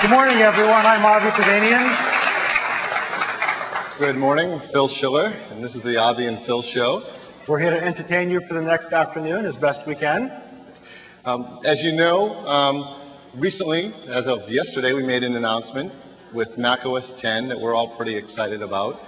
Good morning, everyone. I'm Avi Tevanian. Good morning, Phil Schiller, and this is the Avi and Phil Show. We're here to entertain you for the next afternoon as best we can. As you know, recently, as of yesterday, we made an announcement with macOS 10 that we're all pretty excited about,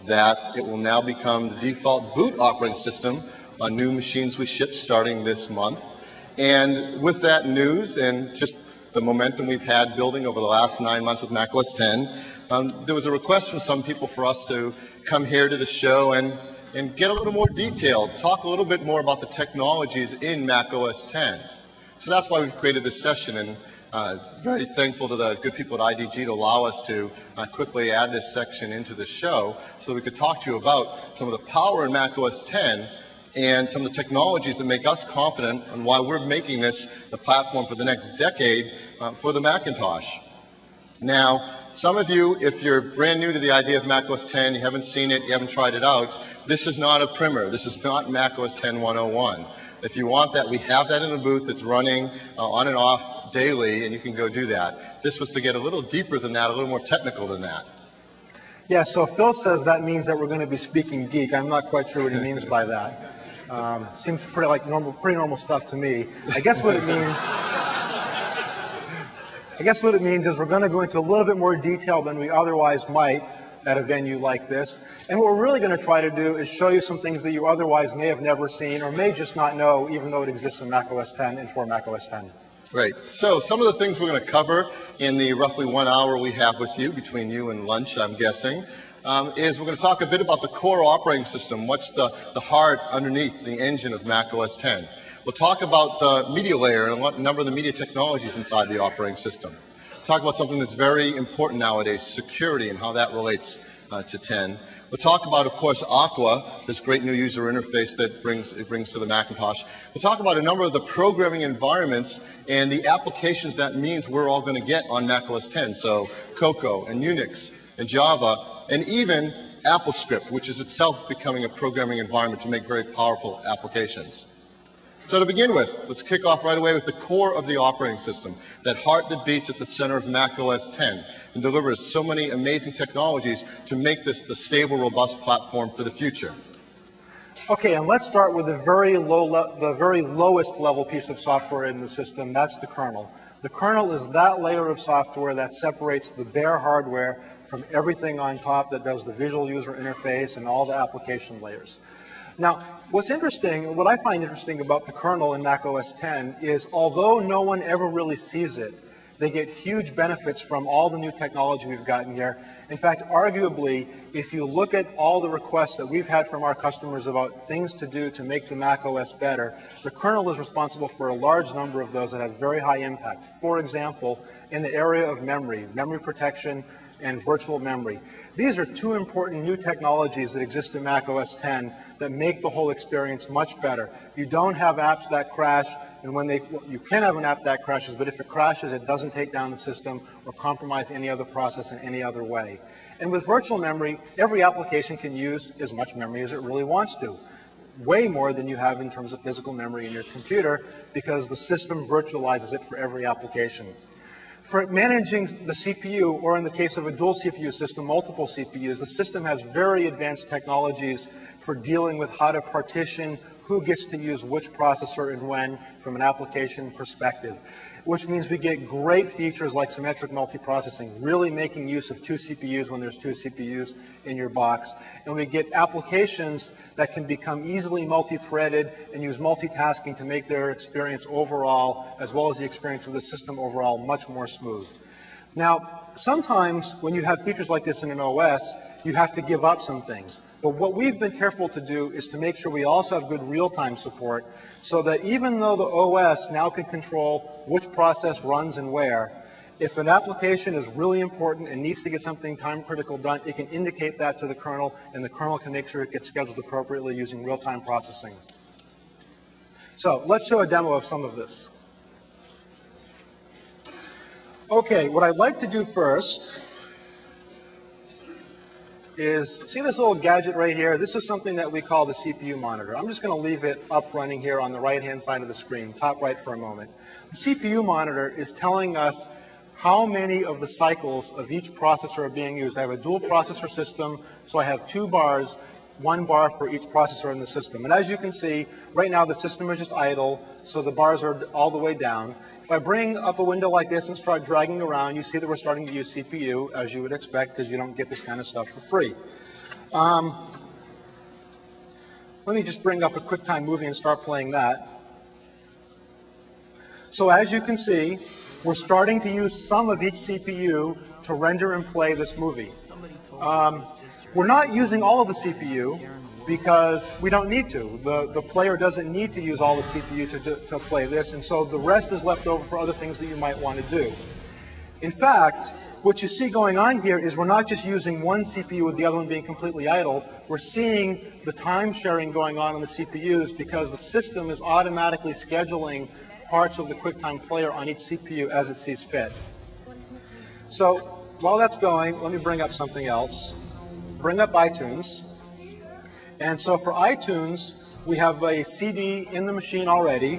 that it will now become the default boot operating system on new machines we ship starting this month. And with that news and just the momentum we've had building over the last 9 months with macOS 10, there was a request from some people for us to come here to the show and get a little more detailed, talk a little bit more about the technologies in macOS 10. So that's why we've created this session, and very thankful to the good people at IDG to allow us to quickly add this section into the show so that we could talk to you about some of the power in macOS 10 and some of the technologies that make us confident on why we're making this the platform for the next decade for the Macintosh. Now, some of you, if you're brand new to the idea of macOS 10, you haven't seen it, you haven't tried it out, this is not a primer. This is not macOS 10 101. If you want that, we have that in the booth. It's running on and off daily, and you can go do that. This was to get a little deeper than that, a little more technical than that. Yeah, so Phil says that means that we're going to be speaking geek. I'm not quite sure what he means by that. Seems pretty normal stuff to me. I guess what it means is we're going to go into a little bit more detail than we otherwise might at a venue like this. And what we're really going to try to do is show you some things that you otherwise may have never seen or may just not know, even though it exists in macOS 10 and for macOS 10. Great. So some of the things we're going to cover in the roughly 1 hour we have with you, between you and lunch, I'm guessing, is we're going to talk a bit about the core operating system. What's the heart underneath the engine of macOS 10? We'll talk about the media layer and a number of the media technologies inside the operating system. Talk about something that's very important nowadays, security, and how that relates to 10. We'll talk about, of course, Aqua, this great new user interface that it brings to the Macintosh. We'll talk about a number of the programming environments and the applications that means we're all going to get on macOS 10. So Cocoa and Unix and Java and even AppleScript, which is itself becoming a programming environment to make very powerful applications. So to begin with, let's kick off right away with the core of the operating system, that heart that beats at the center of macOS 10 and delivers so many amazing technologies to make this the stable, robust platform for the future. Okay, and let's start with the very lowest level piece of software in the system. That's the kernel. The kernel is that layer of software that separates the bare hardware from everything on top that does the visual user interface and all the application layers. Now, what's interesting, what I find interesting about the kernel in macOS 10 is although no one ever really sees it, they get huge benefits from all the new technology we've gotten here. In fact, arguably, if you look at all the requests that we've had from our customers about things to do to make the macOS better, the kernel is responsible for a large number of those that have very high impact. For example, in the area of memory protection, and virtual memory. These are two important new technologies that exist in macOS 10 that make the whole experience much better. You don't have apps that crash, and you can have an app that crashes, but if it crashes, it doesn't take down the system or compromise any other process in any other way. And with virtual memory, every application can use as much memory as it really wants to. Way more than you have in terms of physical memory in your computer because the system virtualizes it for every application. For managing the CPU, or in the case of a dual CPU system, multiple CPUs, the system has very advanced technologies for dealing with how to partition who gets to use which processor and when from an application perspective, which means we get great features like symmetric multiprocessing, really making use of two CPUs when there's two CPUs in your box. And we get applications that can become easily multi-threaded and use multitasking to make their experience overall, as well as the experience of the system overall, much more smooth. Now, sometimes when you have features like this in an OS, you have to give up some things. But what we've been careful to do is to make sure we also have good real-time support so that even though the OS now can control which process runs and where, if an application is really important and needs to get something time-critical done, it can indicate that to the kernel, and the kernel can make sure it gets scheduled appropriately using real-time processing. So let's show a demo of some of this. Okay, what I'd like to do first is, see this little gadget right here? This is something that we call the CPU monitor. I'm just going to leave it up running here on the right-hand side of the screen, top right for a moment. The CPU monitor is telling us how many of the cycles of each processor are being used. I have a dual processor system, so I have 2 bars, 1 bar for each processor in the system. And as you can see, right now the system is just idle, so the bars are all the way down. If I bring up a window like this and start dragging around, you see that we're starting to use CPU, as you would expect, because you don't get this kind of stuff for free. Let me just bring up a QuickTime movie and start playing that. So as you can see, we're starting to use some of each CPU to render and play this movie. We're not using all of the CPU because we don't need to. The player doesn't need to use all the CPU to play this, and so the rest is left over for other things that you might want to do. In fact, what you see going on here is we're not just using one CPU with the other one being completely idle. We're seeing the time sharing going on the CPUs because the system is automatically scheduling parts of the QuickTime player on each CPU as it sees fit. So while that's going, let me bring up something else. Bring up iTunes. And so for iTunes, we have a CD in the machine already.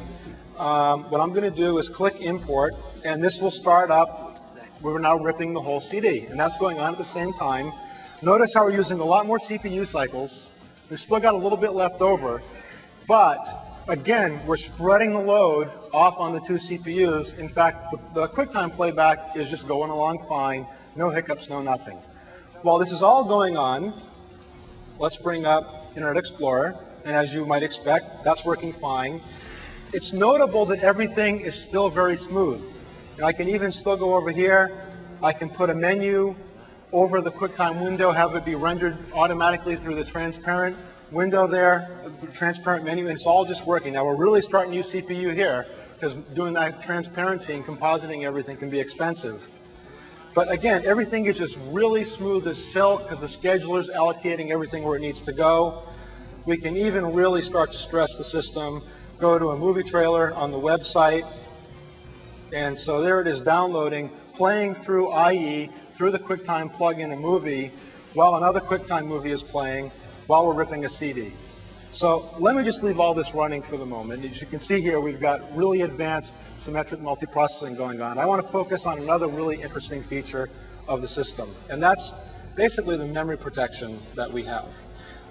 What I'm going to do is click import, and this will start up. We're now ripping the whole CD, and that's going on at the same time. Notice how we're using a lot more CPU cycles. We've still got a little bit left over, but again, we're spreading the load off on the 2 CPUs. In fact, the QuickTime playback is just going along fine, no hiccups, no nothing. While this is all going on, let's bring up Internet Explorer, and as you might expect, that's working fine. It's notable that everything is still very smooth. And I can even still go over here. I can put a menu over the QuickTime window, have it be rendered automatically through the transparent window there, the transparent menu, and it's all just working. Now we're really starting to use CPU here because doing that transparency and compositing everything can be expensive. But again, everything is just really smooth as silk because the scheduler is allocating everything where it needs to go. We can even really start to stress the system, go to a movie trailer on the website, and so there it is downloading, playing through IE, through the QuickTime plug-in a movie, while another QuickTime movie is playing, while we're ripping a CD. So let me just leave all this running for the moment. As you can see here, we've got really advanced symmetric multiprocessing going on. I want to focus on another really interesting feature of the system, and that's basically the memory protection that we have.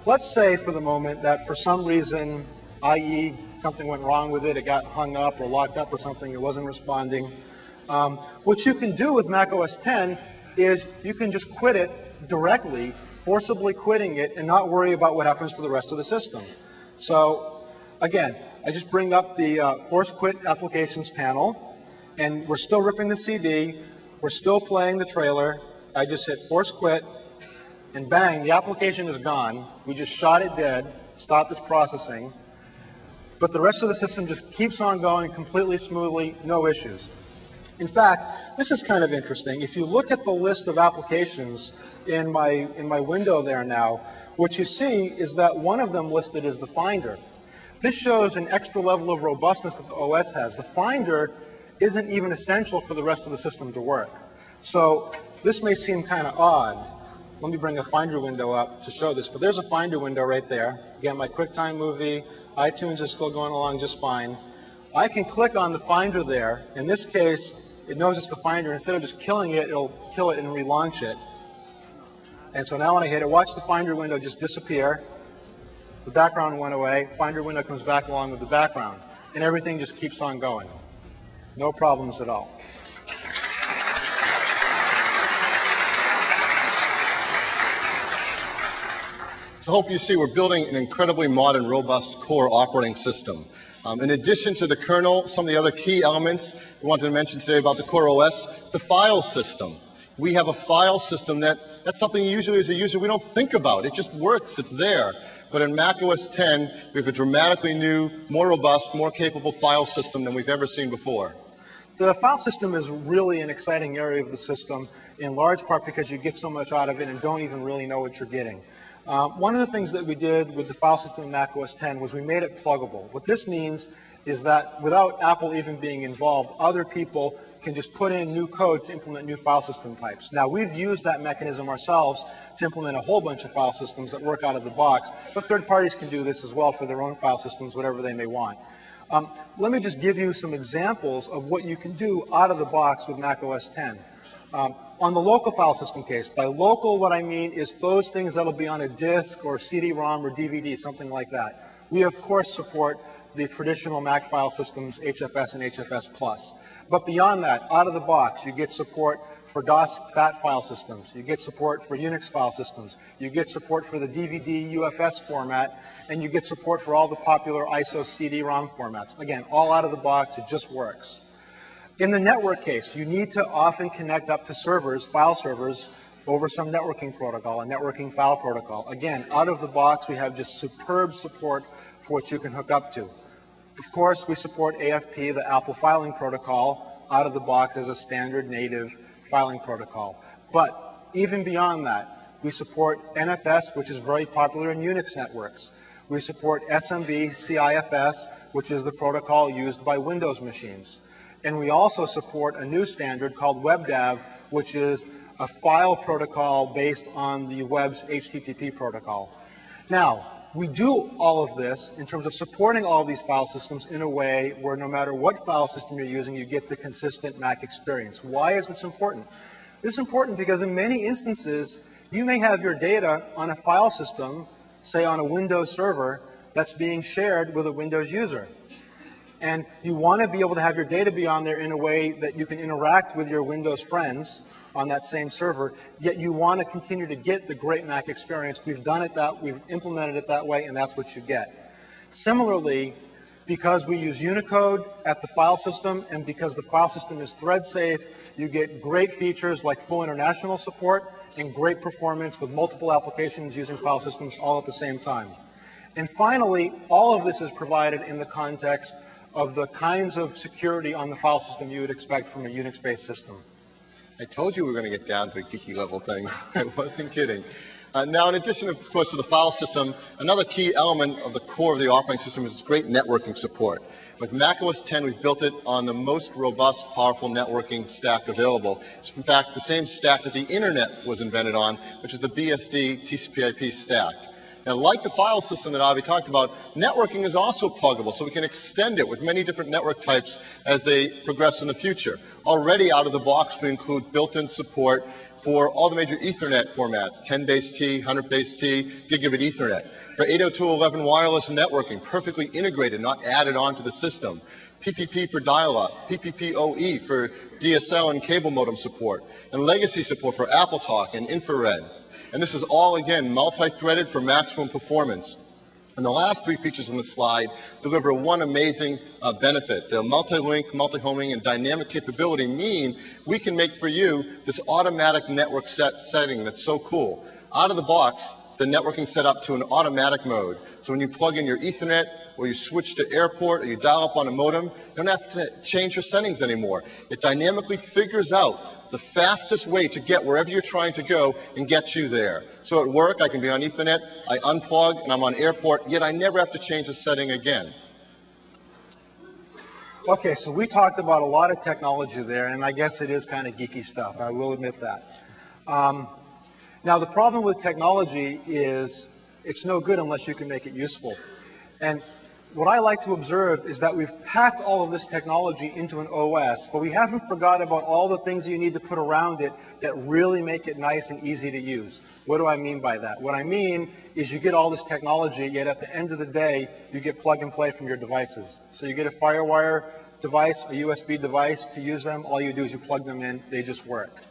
Let's say for the moment that for some reason, i.e. something went wrong with it, it got hung up or locked up or something, it wasn't responding. What you can do with Mac OS X is you can just quit it directly, forcibly quitting it, and not worry about what happens to the rest of the system. So again, I just bring up the Force Quit Applications panel, and we're still ripping the CD, we're still playing the trailer. I just hit Force Quit, and bang, the application is gone. We just shot it dead, stopped its processing, but the rest of the system just keeps on going completely smoothly, no issues. In fact, this is kind of interesting. If you look at the list of applications in my window there now, what you see is that one of them listed is the Finder. This shows an extra level of robustness that the OS has. The Finder isn't even essential for the rest of the system to work. So this may seem kind of odd. Let me bring a Finder window up to show this, but there's a Finder window right there. Again, my QuickTime movie, iTunes is still going along just fine. I can click on the Finder there. In this case, it knows it's the Finder. Instead of just killing it, it'll kill it and relaunch it. And so now when I hit it, watch the Finder window just disappear. The background went away. Finder window comes back along with the background. And everything just keeps on going. No problems at all. So I hope you see we're building an incredibly modern, robust core operating system. In addition to the kernel, some of the other key elements we wanted to mention today about the Core OS, the file system. We have a file system that's something usually as a user we don't think about. It just works, it's there. But in Mac OS X, we have a dramatically new, more robust, more capable file system than we've ever seen before. The file system is really an exciting area of the system, in large part because you get so much out of it and don't even really know what you're getting. One of the things that we did with the file system in Mac OS X was we made it pluggable. What this means is that without Apple even being involved, other people can just put in new code to implement new file system types. Now, we've used that mechanism ourselves to implement a whole bunch of file systems that work out of the box, but third parties can do this as well for their own file systems, whatever they may want. Let me just give you some examples of what you can do out of the box with Mac OS X. On the local file system case, by local what I mean is those things that'll be on a disk or CD-ROM or DVD, something like that. We of course support the traditional Mac file systems, HFS and HFS Plus. But beyond that, out of the box, you get support for DOS FAT file systems. You get support for Unix file systems. You get support for the DVD UFS format, and you get support for all the popular ISO CD-ROM formats. Again, all out of the box, it just works. In the network case, you need to often connect up to servers, file servers, over some networking protocol, a networking file protocol. Again, out of the box, we have just superb support for what you can hook up to. Of course, we support AFP, the Apple Filing Protocol, out of the box as a standard native filing protocol. But even beyond that, we support NFS, which is very popular in Unix networks. We support SMB CIFS, which is the protocol used by Windows machines. And we also support a new standard called WebDAV, which is a file protocol based on the web's HTTP protocol. Now, we do all of this in terms of supporting all of these file systems in a way where no matter what file system you're using, you get the consistent Mac experience. Why is this important? This is important because in many instances, you may have your data on a file system, say on a Windows server, that's being shared with a Windows user. And you want to be able to have your data be on there in a way that you can interact with your Windows friends on that same server, yet you want to continue to get the great Mac experience. We've done it we've implemented it that way, and that's what you get. Similarly, because we use Unicode at the file system, and because the file system is thread safe, you get great features like full international support and great performance with multiple applications using file systems all at the same time. And finally, all of this is provided in the context of the kinds of security on the file system you would expect from a Unix-based system. I told you we were going to get down to geeky level things. I wasn't kidding. Now, in addition, of course, to the file system, another key element of the core of the operating system is great networking support. With Mac OS X, we've built it on the most robust, powerful networking stack available. It's, in fact, the same stack that the Internet was invented on, which is the BSD TCP/IP stack. Now, like the file system that Avi talked about, networking is also pluggable, so we can extend it with many different network types as they progress in the future. Already out of the box, we include built-in support for all the major Ethernet formats, 10BASE-T, 100BASE-T, gigabit Ethernet. For 802.11 wireless networking, perfectly integrated, not added onto the system. PPP for dial-up, PPP-oE for DSL and cable modem support, and legacy support for AppleTalk and infrared. And this is all, again, multi-threaded for maximum performance. And the last three features on the slide deliver one amazing benefit. The multi-link, multi-homing, and dynamic capability mean we can make for you this automatic network setting that's so cool. Out of the box, the networking set up to an automatic mode. So when you plug in your Ethernet, or you switch to airport, or you dial up on a modem, you don't have to change your settings anymore. It dynamically figures out the fastest way to get wherever you're trying to go and get you there. So at work, I can be on Ethernet, I unplug, and I'm on airport, yet I never have to change the setting again. Okay, so we talked about a lot of technology there, and I guess it is kind of geeky stuff. I will admit that. Now, the problem with technology is it's no good unless you can make it useful. And what I like to observe is that we've packed all of this technology into an OS, but we haven't forgot about all the things you need to put around it that really make it nice and easy to use. What do I mean by that? What I mean is you get all this technology, yet at the end of the day, you get plug and play from your devices. So you get a FireWire device, a USB device to use them. All you do is you plug them in, they just work.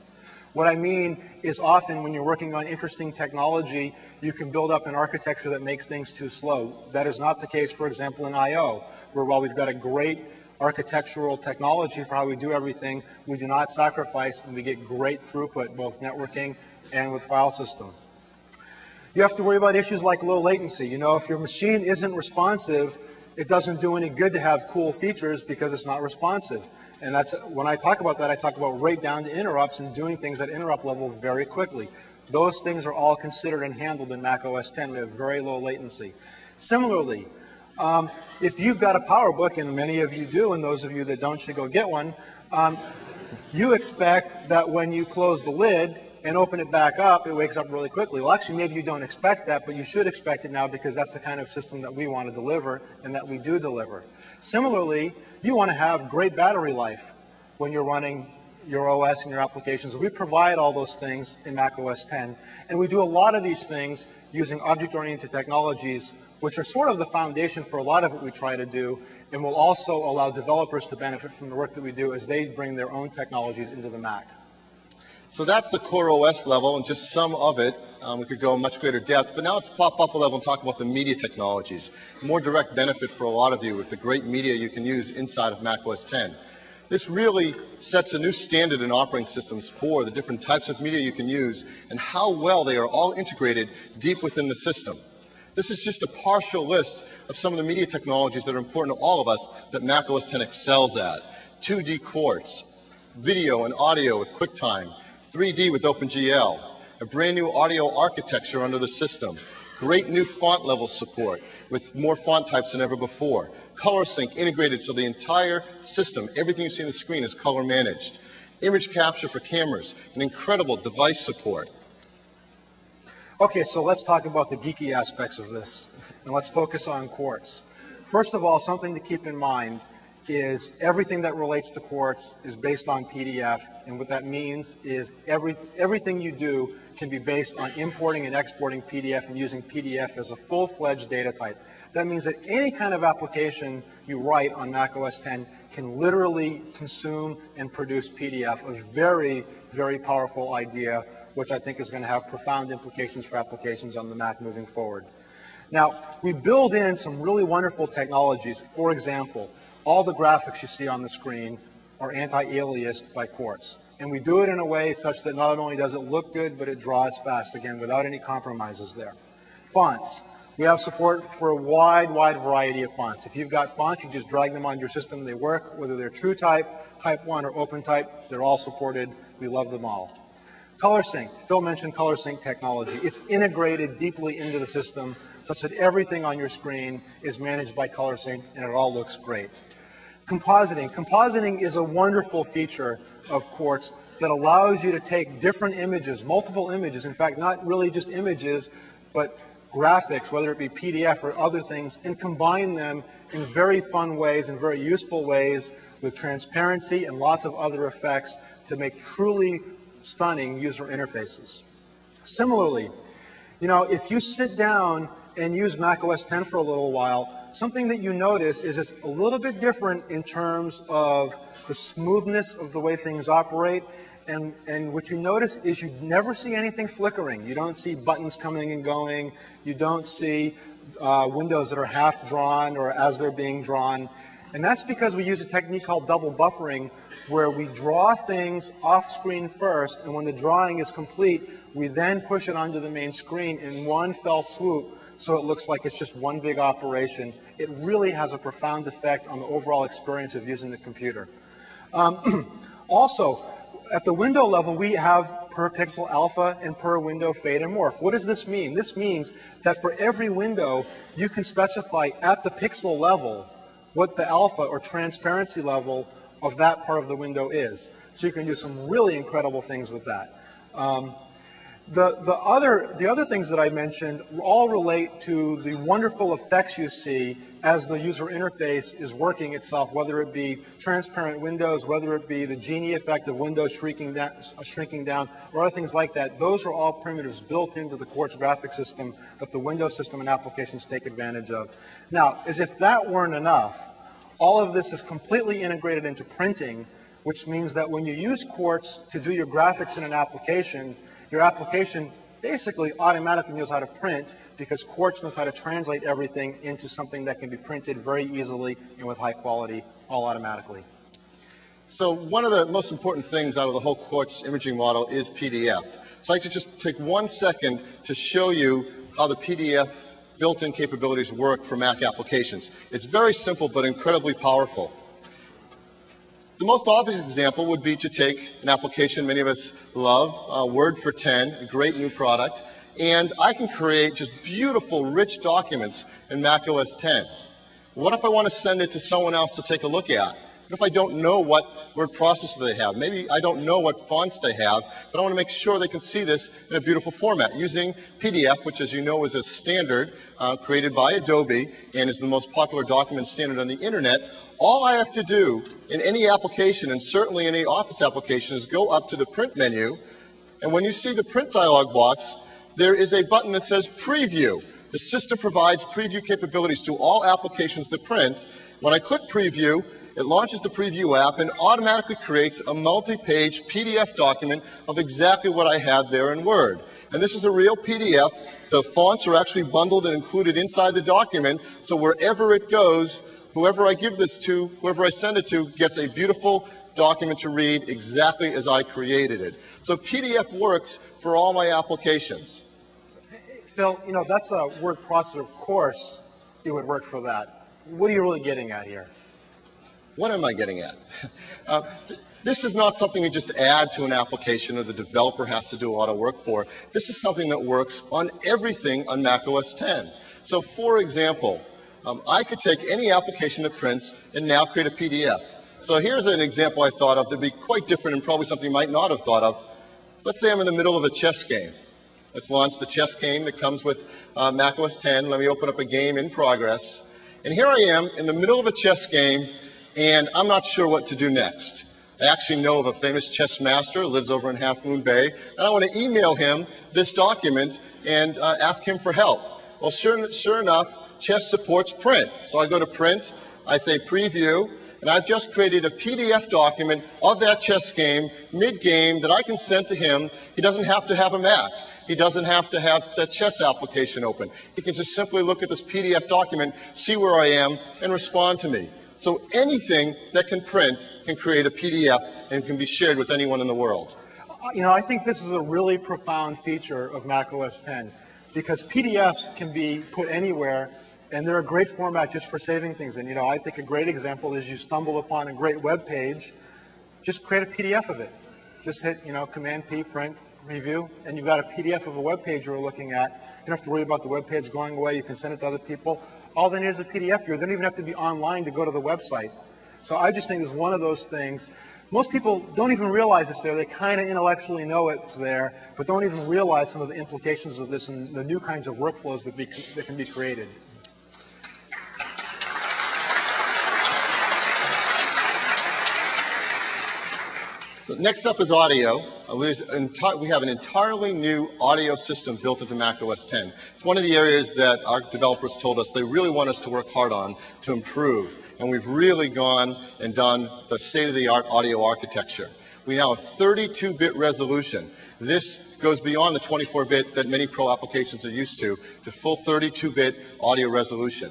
What I mean is often when you're working on interesting technology, you can build up an architecture that makes things too slow. That is not the case, for example, in I/O, where while we've got a great architectural technology for how we do everything, we do not sacrifice and we get great throughput, both networking and with file system. You have to worry about issues like low latency. You know, if your machine isn't responsive, it doesn't do any good to have cool features because it's not responsive. And that's, when I talk about that, I talk about right down to interrupts and doing things at interrupt level very quickly. Those things are all considered and handled in Mac OS X. We have very low latency. Similarly, if you've got a PowerBook, and many of you do, and those of you that don't should go get one, you expect that when you close the lid, and open it back up, it wakes up really quickly. Well, actually, maybe you don't expect that, but you should expect it now because that's the kind of system that we want to deliver and that we do deliver. Similarly, you want to have great battery life when you're running your OS and your applications. We provide all those things in Mac OS X, and we do a lot of these things using object-oriented technologies, which are sort of the foundation for a lot of what we try to do, and will also allow developers to benefit from the work that we do as they bring their own technologies into the Mac. So that's the core OS level and just some of it. We could go in much greater depth, but now let's pop up a level and talk about the media technologies. More direct benefit for a lot of you with the great media you can use inside of Mac OS X. This really sets a new standard in operating systems for the different types of media you can use and how well they are all integrated deep within the system. This is just a partial list of some of the media technologies that are important to all of us that Mac OS X excels at. 2D Quartz, video and audio with QuickTime, 3D with OpenGL, a brand new audio architecture under the system, great new font level support with more font types than ever before, color sync integrated so the entire system, everything you see on the screen is color managed, image capture for cameras, and incredible device support. Okay, so let's talk about the geeky aspects of this, and let's focus on Quartz. First of all, something to keep in mind is everything that relates to Quartz is based on PDF, and what that means is everything you do can be based on importing and exporting PDF and using PDF as a full-fledged data type. That means that any kind of application you write on Mac OS X can literally consume and produce PDF, a very, very powerful idea, which I think is going to have profound implications for applications on the Mac moving forward. Now, we build in some really wonderful technologies. For example, all the graphics you see on the screen are anti-aliased by Quartz. And we do it in a way such that not only does it look good, but it draws fast, again, without any compromises there. Fonts. We have support for a wide variety of fonts. If you've got fonts, you just drag them onto your system. They work, whether they're TrueType, Type 1, or OpenType. They're all supported. We love them all. Color Sync. Phil mentioned Color Sync technology. It's integrated deeply into the system such that everything on your screen is managed by Color Sync, and it all looks great. Compositing. Compositing is a wonderful feature of Quartz that allows you to take different images, multiple images, in fact, not really just images, but graphics, whether it be PDF or other things, and combine them in very fun ways and very useful ways with transparency and lots of other effects to make truly stunning user interfaces. Similarly, if you sit down and use Mac OS X for a little while, something that you notice is it's a little bit different in terms of the smoothness of the way things operate. And what you notice is you never see anything flickering. You don't see buttons coming and going. You don't see windows that are half drawn or as they're being drawn. And that's because we use a technique called double buffering, where we draw things off screen first, and when the drawing is complete, we then push it onto the main screen in one fell swoop, so it looks like it's just one big operation. It really has a profound effect on the overall experience of using the computer. Also, at the window level, we have per pixel alpha and per window fade and morph. What does this mean? This means that for every window, you can specify at the pixel level what the alpha or transparency level of that part of the window is. So you can do some really incredible things with that. The other things that I mentioned all relate to the wonderful effects you see as the user interface is working itself, whether it be transparent windows, whether it be the Genie effect of windows shrinking down, or other things like that. Those are all primitives built into the Quartz graphic system that the Windows system and applications take advantage of. Now, as if that weren't enough, all of this is completely integrated into printing, which means that when you use Quartz to do your graphics in an application, your application basically automatically knows how to print because Quartz knows how to translate everything into something that can be printed very easily and with high quality, all automatically. So one of the most important things out of the whole Quartz imaging model is PDF. So I'd like to just take 1 second to show you how the PDF built-in capabilities work for Mac applications. It's very simple but incredibly powerful. The most obvious example would be to take an application many of us love, Word for 10, a great new product, and I can create just beautiful, rich documents in Mac OS X. What if I want to send it to someone else to take a look at? What if I don't know what word processor they have? Maybe I don't know what fonts they have, but I want to make sure they can see this in a beautiful format using PDF, which, as you know, is a standard created by Adobe and is the most popular document standard on the internet. All I have to do in any application, and certainly any Office application, is go up to the print menu, and when you see the print dialog box, there is a button that says Preview. The system provides preview capabilities to all applications that print. When I click Preview, it launches the Preview app and automatically creates a multi-page PDF document of exactly what I had there in Word. And this is a real PDF. The fonts are actually bundled and included inside the document, so wherever it goes, whoever I give this to, whoever I send it to, gets a beautiful document to read exactly as I created it. So PDF works for all my applications. Phil, you know, that's a word processor. Of course, it would work for that. What are you really getting at here? What am I getting at? This is not something you just add to an application or the developer has to do a lot of work for. This is something that works on everything on Mac OS X. So for example, I could take any application that prints and now create a PDF. So here's an example I thought of that'd be quite different and probably something you might not have thought of. Let's say I'm in the middle of a chess game. Let's launch the chess game that comes with Mac OS X. Let me open up a game in progress. And here I am in the middle of a chess game, and I'm not sure what to do next. I actually know of a famous chess master who lives over in Half Moon Bay, and I want to email him this document and ask him for help. Well, sure enough, chess supports print. So I go to print, I say preview, and I've just created a PDF document of that chess game, mid-game, that I can send to him. He doesn't have to have a Mac. He doesn't have to have the chess application open. He can just simply look at this PDF document, see where I am, and respond to me. So anything that can print can create a PDF and can be shared with anyone in the world. You know, I think this is a really profound feature of Mac OS X because PDFs can be put anywhere, and they're a great format just for saving things. And, you know, I think a great example is you stumble upon a great web page, just create a PDF of it. Just hit, you know, Command-P, print, review, and you've got a PDF of a web page you're looking at. You don't have to worry about the web page going away. You can send it to other people. All they need is a PDF here. They don't even have to be online to go to the website. So I just think it's one of those things. Most people don't even realize it's there. They kind of intellectually know it's there, but don't even realize some of the implications of this and the new kinds of workflows that can be created. So next up is audio. We have an entirely new audio system built into Mac OS X. It's one of the areas that our developers told us they really want us to work hard on to improve. And we've really gone and done the state-of-the-art audio architecture. We now have 32-bit resolution. This goes beyond the 24-bit that many pro applications are used to full 32-bit audio resolution.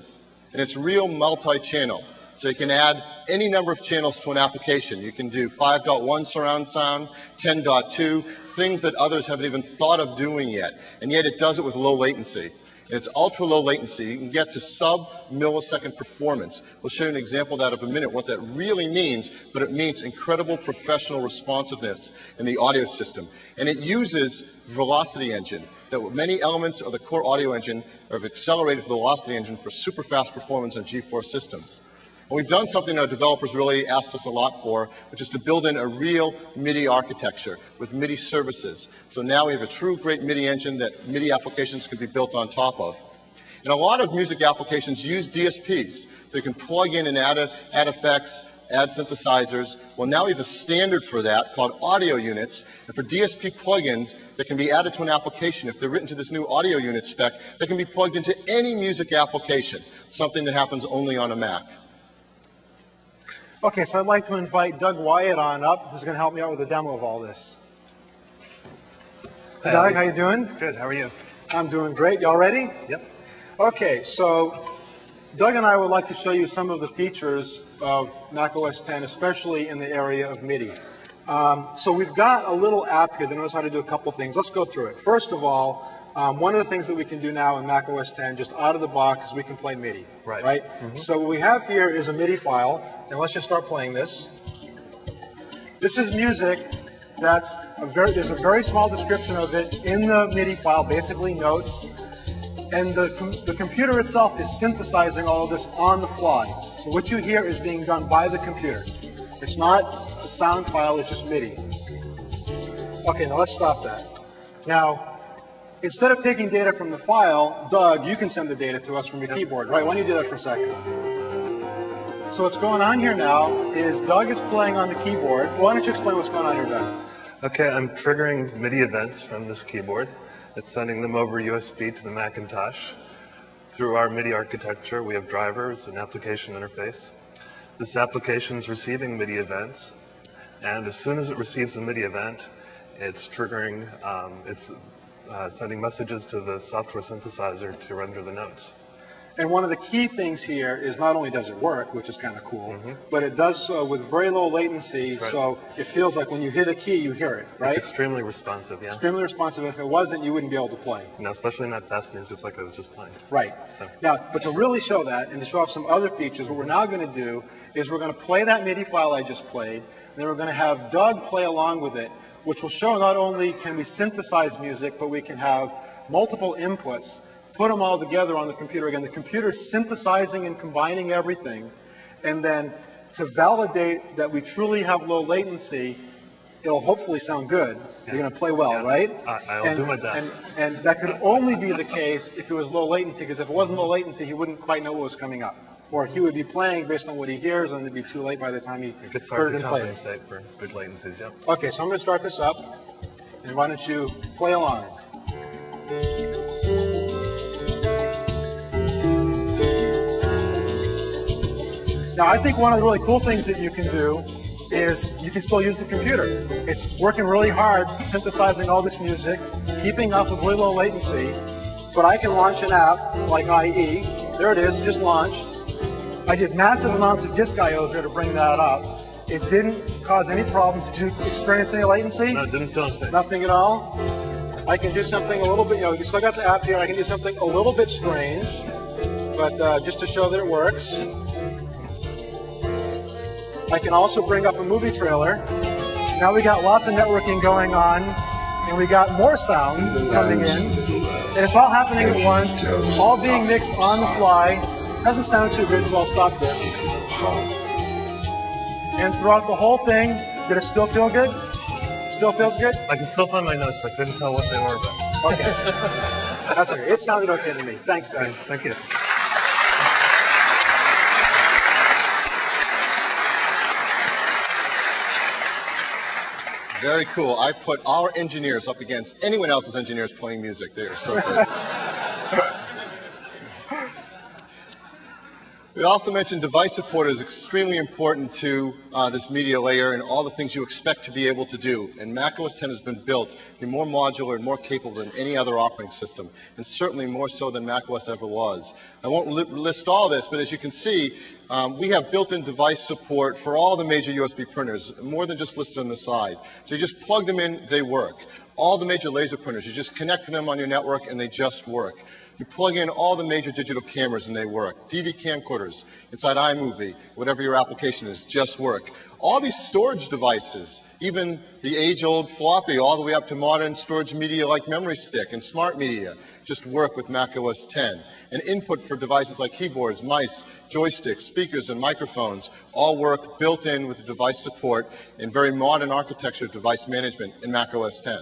And it's real multi-channel. So you can add any number of channels to an application. You can do 5.1 surround sound, 10.2, things that others haven't even thought of doing yet. And yet it does it with low latency. And it's ultra low latency. You can get to sub-millisecond performance. We'll show you an example of that in a minute, what that really means, but it means incredible professional responsiveness in the audio system. And it uses Velocity Engine, that many elements of the core audio engine have accelerated the Velocity Engine for super fast performance on GeForce systems. And we've done something our developers really asked us a lot for, which is to build in a real MIDI architecture with MIDI services. So now we have a true great MIDI engine that MIDI applications can be built on top of. And a lot of music applications use DSPs. So you can plug in and add effects, add synthesizers. Well, now we have a standard for that called audio units. And for DSP plugins that can be added to an application, if they're written to this new audio unit spec, they can be plugged into any music application, something that happens only on a Mac. Okay, so I'd like to invite Doug Wyatt on up, who's going to help me out with a demo of all this. Hey, Doug, how you doing? Good, how are you? I'm doing great. Y'all ready? Yep. Okay, so Doug and I would like to show you some of the features of Mac OS X, especially in the area of MIDI. So we've got a little app here that knows how to do a couple things. Let's go through it. First of all, one of the things that we can do now in Mac OS X, just out of the box, is we can play MIDI. Right? Mm-hmm. So what we have here is a MIDI file, and let's just start playing this. This is music there's a very small description of it in the MIDI file, basically notes, and the computer itself is synthesizing all of this on the fly. So what you hear is being done by the computer. It's not a sound file, it's just MIDI. Okay, now let's stop that. Now, instead of taking data from the file, Doug, you can send the data to us from your keyboard, right? Why don't you do that for a second? So what's going on here now is Doug is playing on the keyboard. Why don't you explain what's going on here, Doug? Okay, I'm triggering MIDI events from this keyboard. It's sending them over USB to the Macintosh. Through our MIDI architecture, we have drivers and application interface. This application is receiving MIDI events, and as soon as it receives a MIDI event, it's triggering, sending messages to the software synthesizer to render the notes. And one of the key things here is not only does it work, which is kind of cool, but it does so with very low latency, so it feels like when you hit a key, you hear it, right? It's extremely responsive, yeah. Extremely responsive. If it wasn't, you wouldn't be able to play. No, especially not fast music like I was just playing. Right. So. Now, but to really show that and to show off some other features, what we're now going to do is we're going to play that MIDI file I just played, and then we're going to have Doug play along with it, which will show not only can we synthesize music, but we can have multiple inputs, put them all together on the computer. Again, the computer is synthesizing and combining everything, and then to validate that we truly have low latency, it'll hopefully sound good. Yeah. You're going to play well, right? I'll do my best. And that could only be the case if it was low latency, because if it wasn't low latency, he wouldn't quite know what was coming up. Or he would be playing based on what he hears, and it'd be too late by the time he heard it and played it. It's hard to compensate for good latencies, yep. Okay, so I'm going to start this up, and why don't you play along? Now, I think one of the really cool things that you can do is you can still use the computer. It's working really hard, synthesizing all this music, keeping up with really low latency, but I can launch an app like IE. There it is, just launched. I did massive amounts of disk IOs there to bring that up. It didn't cause any problem. Did you experience any latency? No, it didn't feel anything. Nothing at all? I can do something a little bit, you still got the app here. I can do something a little bit strange, but just to show that it works. I can also bring up a movie trailer. Now we got lots of networking going on, and we got more sound coming in. And it's all happening at once, all being mixed on the fly. Doesn't sound too good, so I'll stop this. And throughout the whole thing, did it still feel good? Still feels good? I can still find my notes. I couldn't tell what they were, but... Okay. That's okay. It sounded okay to me. Thanks, Doug. Thank you. Very cool. I put our engineers up against anyone else's engineers playing music. They are so good. We also mentioned device support is extremely important to this media layer and all the things you expect to be able to do. And macOS 10 has been built to be more modular and more capable than any other operating system, and certainly more so than macOS ever was. I won't list all this, but as you can see, we have built-in device support for all the major USB printers, more than just listed on the side. So you just plug them in, they work. All the major laser printers, you just connect to them on your network and they just work. You plug in all the major digital cameras and they work. DV camcorders, inside iMovie, whatever your application is, just work. All these storage devices, even the age-old floppy, all the way up to modern storage media like Memory Stick and Smart Media, just work with macOS 10. And input for devices like keyboards, mice, joysticks, speakers, and microphones all work built in with the device support and very modern architecture of device management in macOS 10.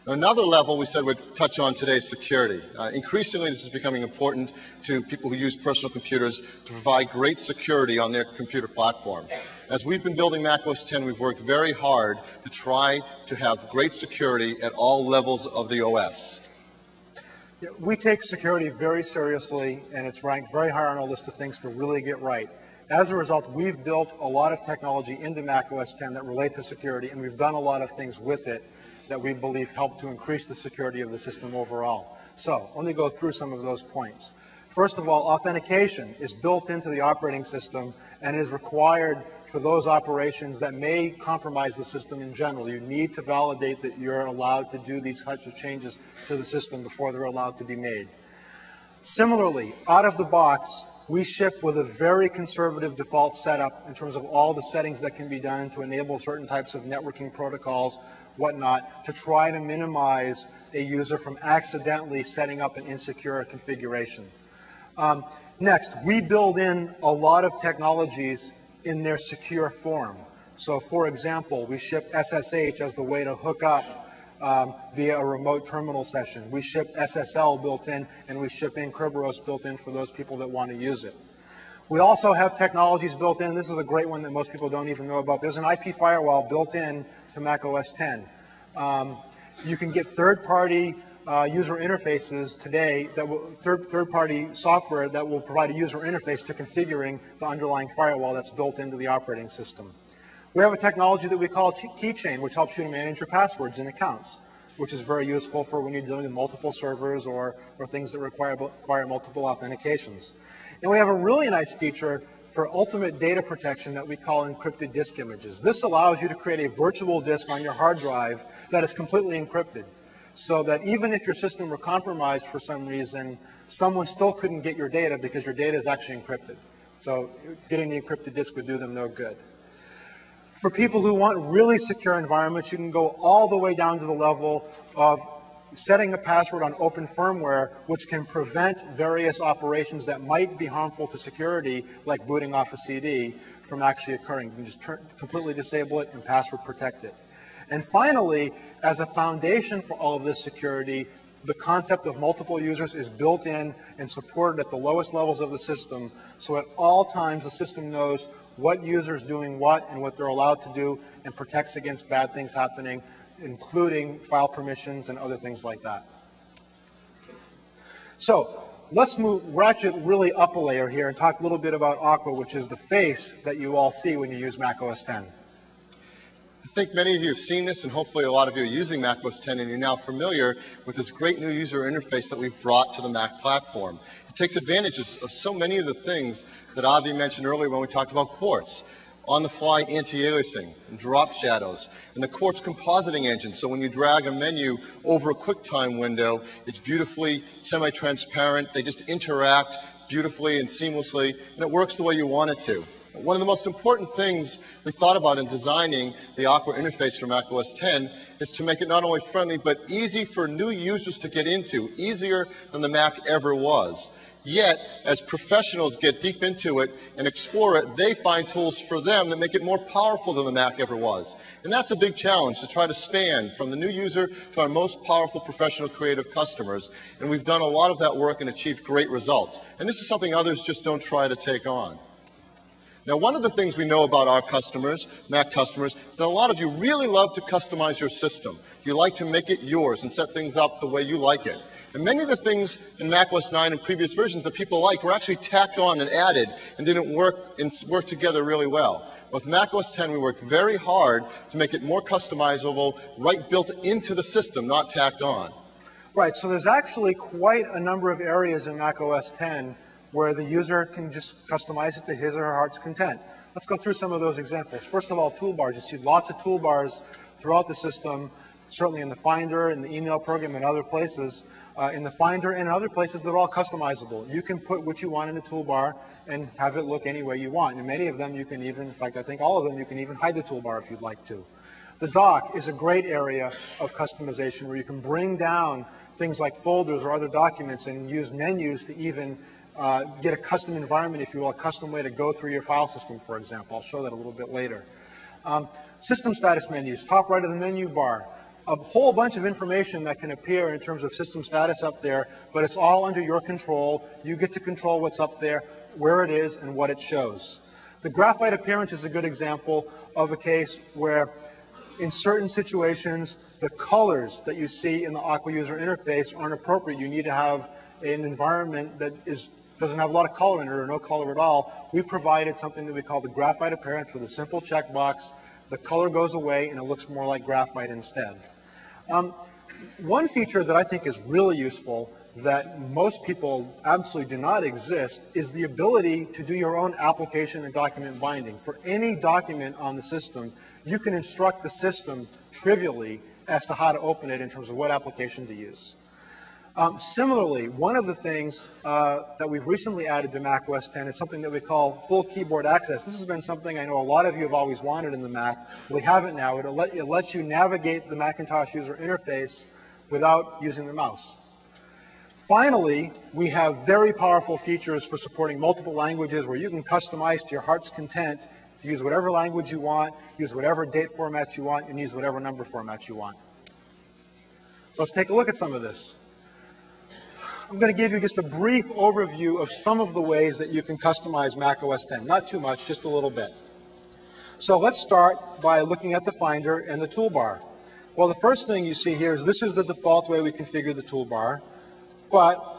Another level we said we'd touch on today is security. Increasingly, this is becoming important to people who use personal computers to provide great security on their computer platform. As we've been building macOS 10, we've worked very hard to try to have great security at all levels of the OS. Yeah, we take security very seriously, and it's ranked very high on our list of things to really get right. As a result, we've built a lot of technology into macOS 10 that relate to security, and we've done a lot of things with it that we believe help to increase the security of the system overall. So let me go through some of those points. First of all, authentication is built into the operating system and is required for those operations that may compromise the system in general. You need to validate that you're allowed to do these types of changes to the system before they're allowed to be made. Similarly, out of the box, we ship with a very conservative default setup in terms of all the settings that can be done to enable certain types of networking protocols, whatnot, to try to minimize a user from accidentally setting up an insecure configuration. Next, we build in a lot of technologies in their secure form. So for example, we ship SSH as the way to hook up via a remote terminal session. We ship SSL built in, and we ship in Kerberos built in for those people that want to use it. We also have technologies built in. This is a great one that most people don't even know about. There's an IP firewall built in to Mac OS X. You can get third-party user interfaces today, that will, third-party software that will provide a user interface to configuring the underlying firewall that's built into the operating system. We have a technology that we call Keychain, which helps you to manage your passwords and accounts, which is very useful for when you're dealing with multiple servers or things that require multiple authentications. And we have a really nice feature for ultimate data protection that we call encrypted disk images. This allows you to create a virtual disk on your hard drive that is completely encrypted, so that even if your system were compromised for some reason, someone still couldn't get your data because your data is actually encrypted. So getting the encrypted disk would do them no good. For people who want really secure environments, you can go all the way down to the level of setting a password on open firmware, which can prevent various operations that might be harmful to security, like booting off a CD, from actually occurring. You can just completely disable it and password protect it. And finally, as a foundation for all of this security, the concept of multiple users is built in and supported at the lowest levels of the system, so at all times the system knows what user is doing what and what they're allowed to do, and protects against bad things happening, including file permissions and other things like that. So let's ratchet really up a layer here and talk a little bit about Aqua, which is the face that you all see when you use Mac OS X. I think many of you have seen this, and hopefully a lot of you are using Mac OS X, and you're now familiar with this great new user interface that we've brought to the Mac platform. It takes advantage of so many of the things that Avi mentioned earlier when we talked about Quartz. On-the-fly anti-aliasing, and drop shadows, and the Quartz compositing engine. So when you drag a menu over a QuickTime window, it's beautifully semi-transparent. They just interact beautifully and seamlessly, and it works the way you want it to. One of the most important things we thought about in designing the Aqua interface for Mac OS X is to make it not only friendly, but easy for new users to get into, easier than the Mac ever was. Yet, as professionals get deep into it and explore it, they find tools for them that make it more powerful than the Mac ever was. And that's a big challenge, to try to span from the new user to our most powerful professional creative customers. And we've done a lot of that work and achieved great results. And this is something others just don't try to take on. Now, one of the things we know about our customers, Mac customers, is that a lot of you really love to customize your system. You like to make it yours and set things up the way you like it. And many of the things in Mac OS 9 and previous versions that people like were actually tacked on and added and didn't work together really well. With Mac OS X, we worked very hard to make it more customizable, right built into the system, not tacked on. Right, so there's actually quite a number of areas in Mac OS X where the user can just customize it to his or her heart's content. Let's go through some of those examples. First of all, toolbars. You see lots of toolbars throughout the system, certainly in the Finder, in the email program, and other places. In the Finder and other places, they're all customizable. You can put what you want in the toolbar and have it look any way you want. And many of them you can even, in fact, I think all of them, you can even hide the toolbar if you'd like to. The dock is a great area of customization where you can bring down things like folders or other documents and use menus to even get a custom environment, if you will, a custom way to go through your file system, for example. I'll show that a little bit later. System status menus, top right of the menu bar. A whole bunch of information that can appear in terms of system status up there, but it's all under your control. You get to control what's up there, where it is, and what it shows. The graphite appearance is a good example of a case where in certain situations, the colors that you see in the Aqua user interface aren't appropriate. You need to have an environment that doesn't have a lot of color in it or no color at all. We provided something that we call the graphite appearance with a simple checkbox. The color goes away and it looks more like graphite instead. One feature that I think is really useful that most people absolutely do not exist is the ability to do your own application and document binding. For any document on the system, you can instruct the system trivially as to how to open it in terms of what application to use. Similarly, one of the things that we've recently added to Mac OS X is something that we call full keyboard access. This has been something I know a lot of you have always wanted in the Mac. We have it now. It lets you navigate the Macintosh user interface without using the mouse. Finally, we have very powerful features for supporting multiple languages where you can customize to your heart's content Use whatever language you want, use whatever date formats you want, and use whatever number formats you want. So let's take a look at some of this. I'm going to give you just a brief overview of some of the ways that you can customize Mac OS X. Not too much, just a little bit. So let's start by looking at the Finder and the toolbar. Well, the first thing you see here is this is the default way we configure the toolbar, but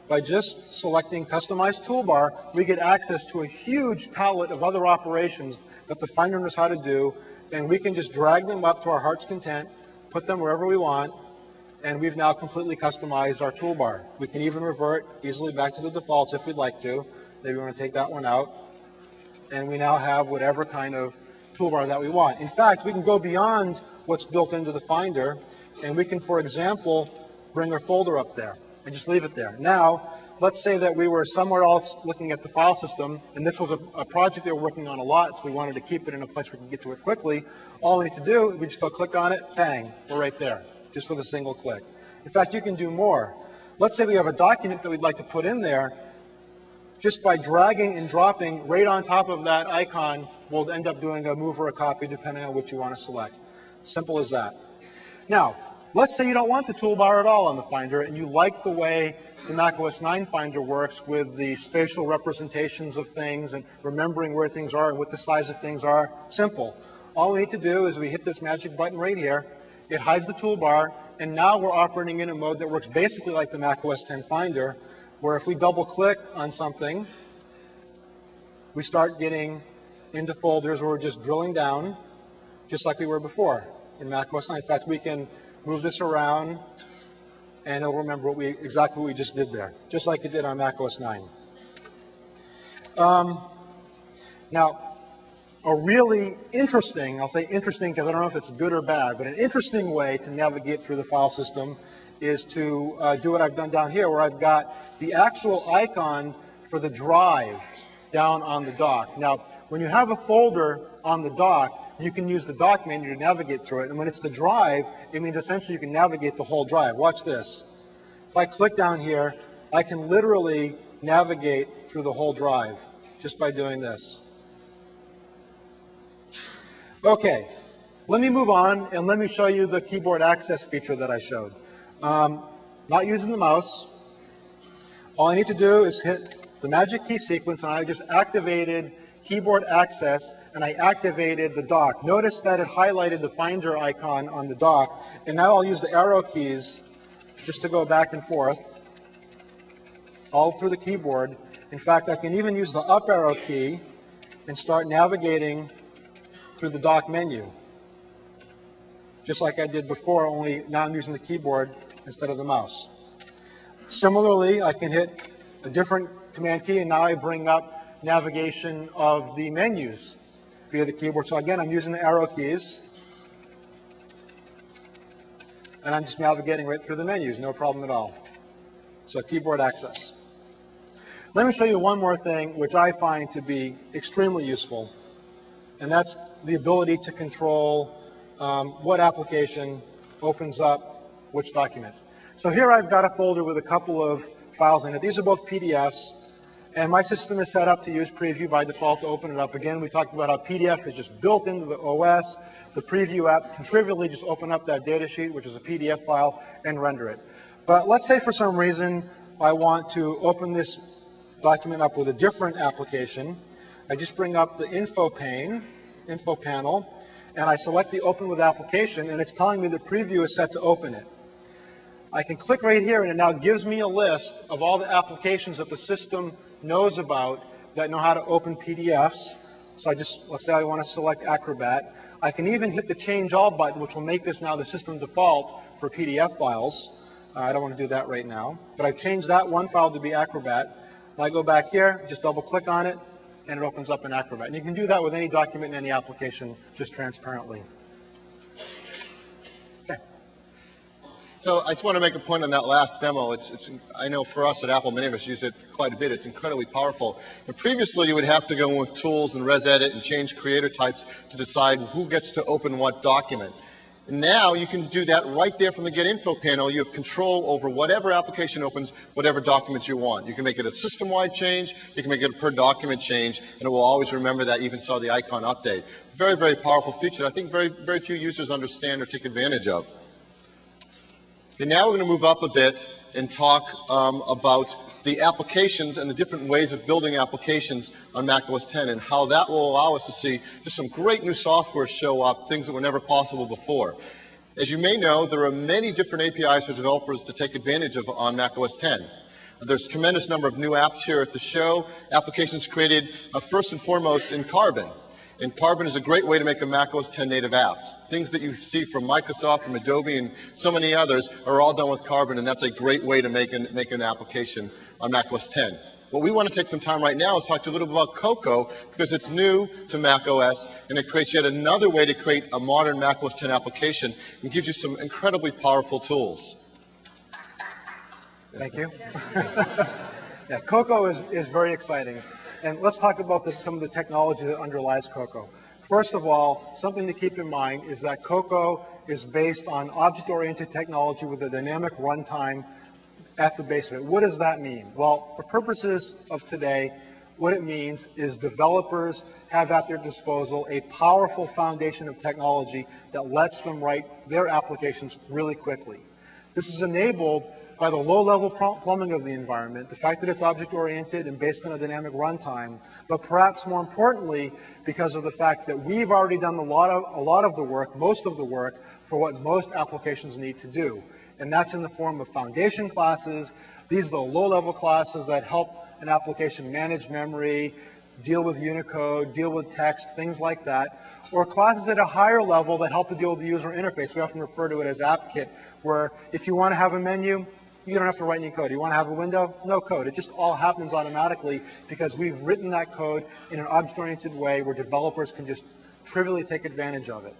by just selecting Customize Toolbar, we get access to a huge palette of other operations that the Finder knows how to do, and we can just drag them up to our heart's content, put them wherever we want, and we've now completely customized our toolbar. We can even revert easily back to the defaults if we'd like to. Maybe we want to take that one out. And we now have whatever kind of toolbar that we want. In fact, we can go beyond what's built into the Finder, and we can, for example, bring our folder up there and just leave it there. Now, let's say that we were somewhere else looking at the file system, and this was a project they were working on a lot, so we wanted to keep it in a place where we can get to it quickly. All we need to do, we just go click on it, bang, we're right there, just with a single click. In fact, you can do more. Let's say we have a document that we'd like to put in there. Just by dragging and dropping right on top of that icon, we'll end up doing a move or a copy depending on what you want to select. Simple as that. Now, let's say you don't want the toolbar at all on the Finder and you like the way the Mac OS 9 Finder works with the spatial representations of things and remembering where things are and what the size of things are. Simple. All we need to do is we hit this magic button right here. It hides the toolbar, and now we're operating in a mode that works basically like the Mac OS X Finder, where if we double click on something, we start getting into folders where we're just drilling down, just like we were before in Mac OS 9. In fact, we can move this around, and it'll remember exactly what we just did there, just like it did on Mac OS 9. Now, a really interesting, I'll say interesting because I don't know if it's good or bad, but an interesting way to navigate through the file system is to do what I've done down here, where I've got the actual icon for the drive down on the dock. Now, when you have a folder on the dock, you can use the dock menu to navigate through it. And when it's the drive, it means essentially you can navigate the whole drive. Watch this. If I click down here, I can literally navigate through the whole drive just by doing this. Okay, let me move on and let me show you the keyboard access feature that I showed. Not using the mouse. All I need to do is hit the magic key sequence, and I just activated keyboard access, and I activated the dock. Notice that it highlighted the Finder icon on the dock, and now I'll use the arrow keys just to go back and forth all through the keyboard. In fact, I can even use the up arrow key and start navigating through the dock menu, just like I did before, only now I'm using the keyboard instead of the mouse. Similarly, I can hit a different command key, and now I bring up navigation of the menus via the keyboard. So again, I'm using the arrow keys, and I'm just navigating right through the menus, no problem at all. So keyboard access. Let me show you one more thing which I find to be extremely useful, and that's the ability to control what application opens up which document. So here I've got a folder with a couple of files in it. These are both PDFs, and my system is set up to use Preview by default to open it up. Again, we talked about how PDF is just built into the OS. The Preview app can trivially just open up that data sheet, which is a PDF file, and render it. But let's say for some reason I want to open this document up with a different application. I just bring up the info panel, and I select the Open with Application, and it's telling me the Preview is set to open it. I can click right here, and it now gives me a list of all the applications that the system knows about that know how to open PDFs. So let's say I want to select Acrobat. I can even hit the Change All button, which will make this now the system default for PDF files. I don't want to do that right now, but I've changed that one file to be Acrobat. I go back here, just double click on it, and it opens up in Acrobat. And you can do that with any document in any application, just transparently. Okay. So I just want to make a point on that last demo. I know for us at Apple, many of us use it quite a bit. It's incredibly powerful. And previously, you would have to go in with Tools and ResEdit and change creator types to decide who gets to open what document. And now you can do that right there from the Get Info panel. You have control over whatever application opens, whatever documents you want. You can make it a system-wide change, you can make it a per document change, and it will always remember that you even saw the icon update. Very, very powerful feature that I think very few users understand or take advantage of. Okay, now we're going to move up a bit and talk about the applications and the different ways of building applications on Mac OS X and how that will allow us to see just some great new software show up, things that were never possible before. As you may know, there are many different APIs for developers to take advantage of on Mac OS X. There's a tremendous number of new apps here at the show, applications created first and foremost in Carbon. And Carbon is a great way to make a Mac OS X native app. Things that you see from Microsoft, from Adobe, and so many others are all done with Carbon, and that's a great way to make an application on Mac OS X. What we want to take some time right now is talk to you a little bit about Cocoa, because it's new to Mac OS, and it creates yet another way to create a modern Mac OS X application and gives you some incredibly powerful tools. Thank you. Yeah, Cocoa is very exciting. And let's talk about some of the technology that underlies Cocoa. First of all, something to keep in mind is that Cocoa is based on object-oriented technology with a dynamic runtime at the base of it. What does that mean? Well, for purposes of today, what it means is developers have at their disposal a powerful foundation of technology that lets them write their applications really quickly. This is enabled by the low-level plumbing of the environment, the fact that it's object-oriented and based on a dynamic runtime, but perhaps more importantly, because of the fact that we've already done a lot of the work, most of the work, for what most applications need to do. And that's in the form of foundation classes. These are the low-level classes that help an application manage memory, deal with Unicode, deal with text, things like that, or classes at a higher level that help to deal with the user interface. We often refer to it as AppKit, where if you want to have a menu, you don't have to write any code. You want to have a window? No code. It just all happens automatically because we've written that code in an object-oriented way where developers can just trivially take advantage of it.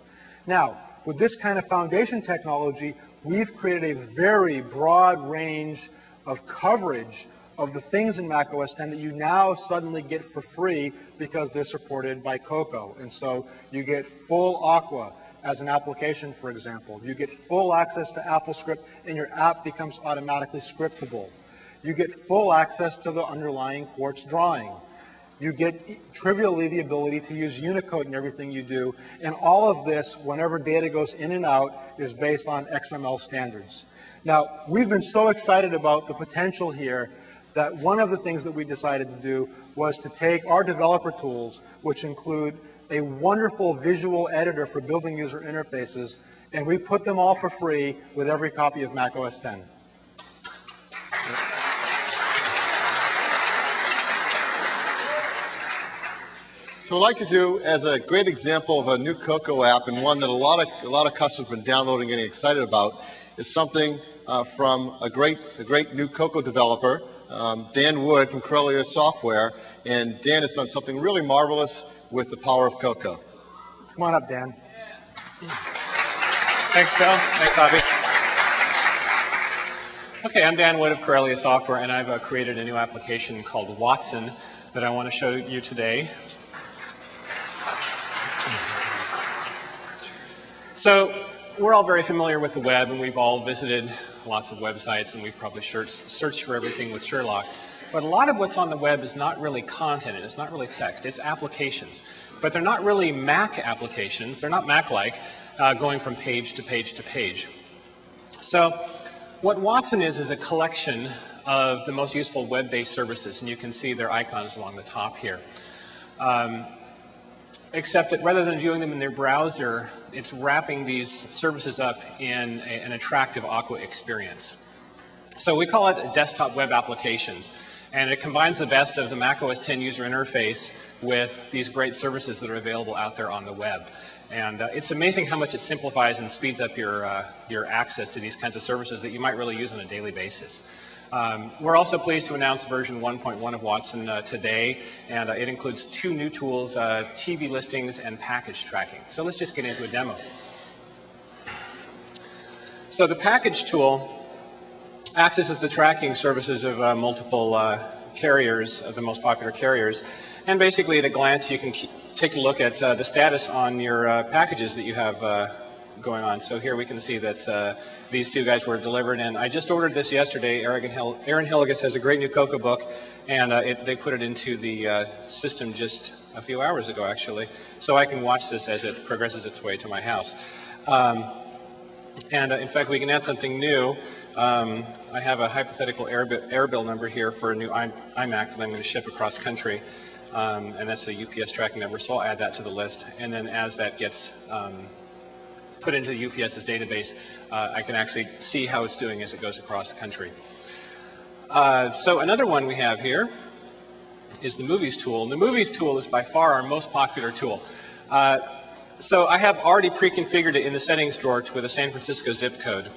Now, with this kind of foundation technology, we've created a very broad range of coverage of the things in Mac OS X that you now suddenly get for free because they're supported by Cocoa. And so you get full Aqua as an application, for example. You get full access to AppleScript, and your app becomes automatically scriptable. You get full access to the underlying Quartz drawing. You get trivially the ability to use Unicode in everything you do, and all of this, whenever data goes in and out, is based on XML standards. Now, we've been so excited about the potential here that one of the things that we decided to do was to take our developer tools, which include a wonderful visual editor for building user interfaces, and we put them all for free with every copy of Mac OS X. So what I'd like to do, as a great example of a new Cocoa app, and one that a lot of customers have been downloading and getting excited about, is something from a great new Cocoa developer, Dan Wood from Corellia Software, and Dan has done something really marvelous with the power of Cocoa. Come on up, Dan. Thanks, Phil. Thanks, Avi. Okay, I'm Dan Wood of Corellia Software, and I've created a new application called Watson that I want to show you today. So we're all very familiar with the web, and we've all visited lots of websites, and we've probably searched for everything with Sherlock. But a lot of what's on the web is not really content, it's not really text, it's applications. But they're not really Mac applications, they're not Mac-like, going from page to page to page. So what Watson is a collection of the most useful web-based services, and you can see their icons along the top here. Except that rather than viewing them in their browser, it's wrapping these services up in an attractive Aqua experience. So we call it desktop web applications. And it combines the best of the Mac OS X user interface with these great services that are available out there on the web. And it's amazing how much it simplifies and speeds up your access to these kinds of services that you might really use on a daily basis. We're also pleased to announce version 1.1 of Watson today, and it includes 2 new tools, TV listings and package tracking. So let's just get into a demo. So the package tool accesses the tracking services of multiple carriers, of the most popular carriers, and basically at a glance you can take a look at the status on your packages that you have going on. So here we can see that these two guys were delivered, and I just ordered this yesterday. Aaron Hilligus has a great new Cocoa book, and they put it into the system just a few hours ago, actually, so I can watch this as it progresses its way to my house. In fact, we can add something new. I have a hypothetical air bill number here for a new iMac that I'm going to ship across country, and that's the UPS tracking number, so I'll add that to the list. And then as that gets put into the UPS's database, I can actually see how it's doing as it goes across the country. So another one we have here is the Movies tool. And the Movies tool is by far our most popular tool. So I have already pre-configured it in the settings drawer with a San Francisco zip code.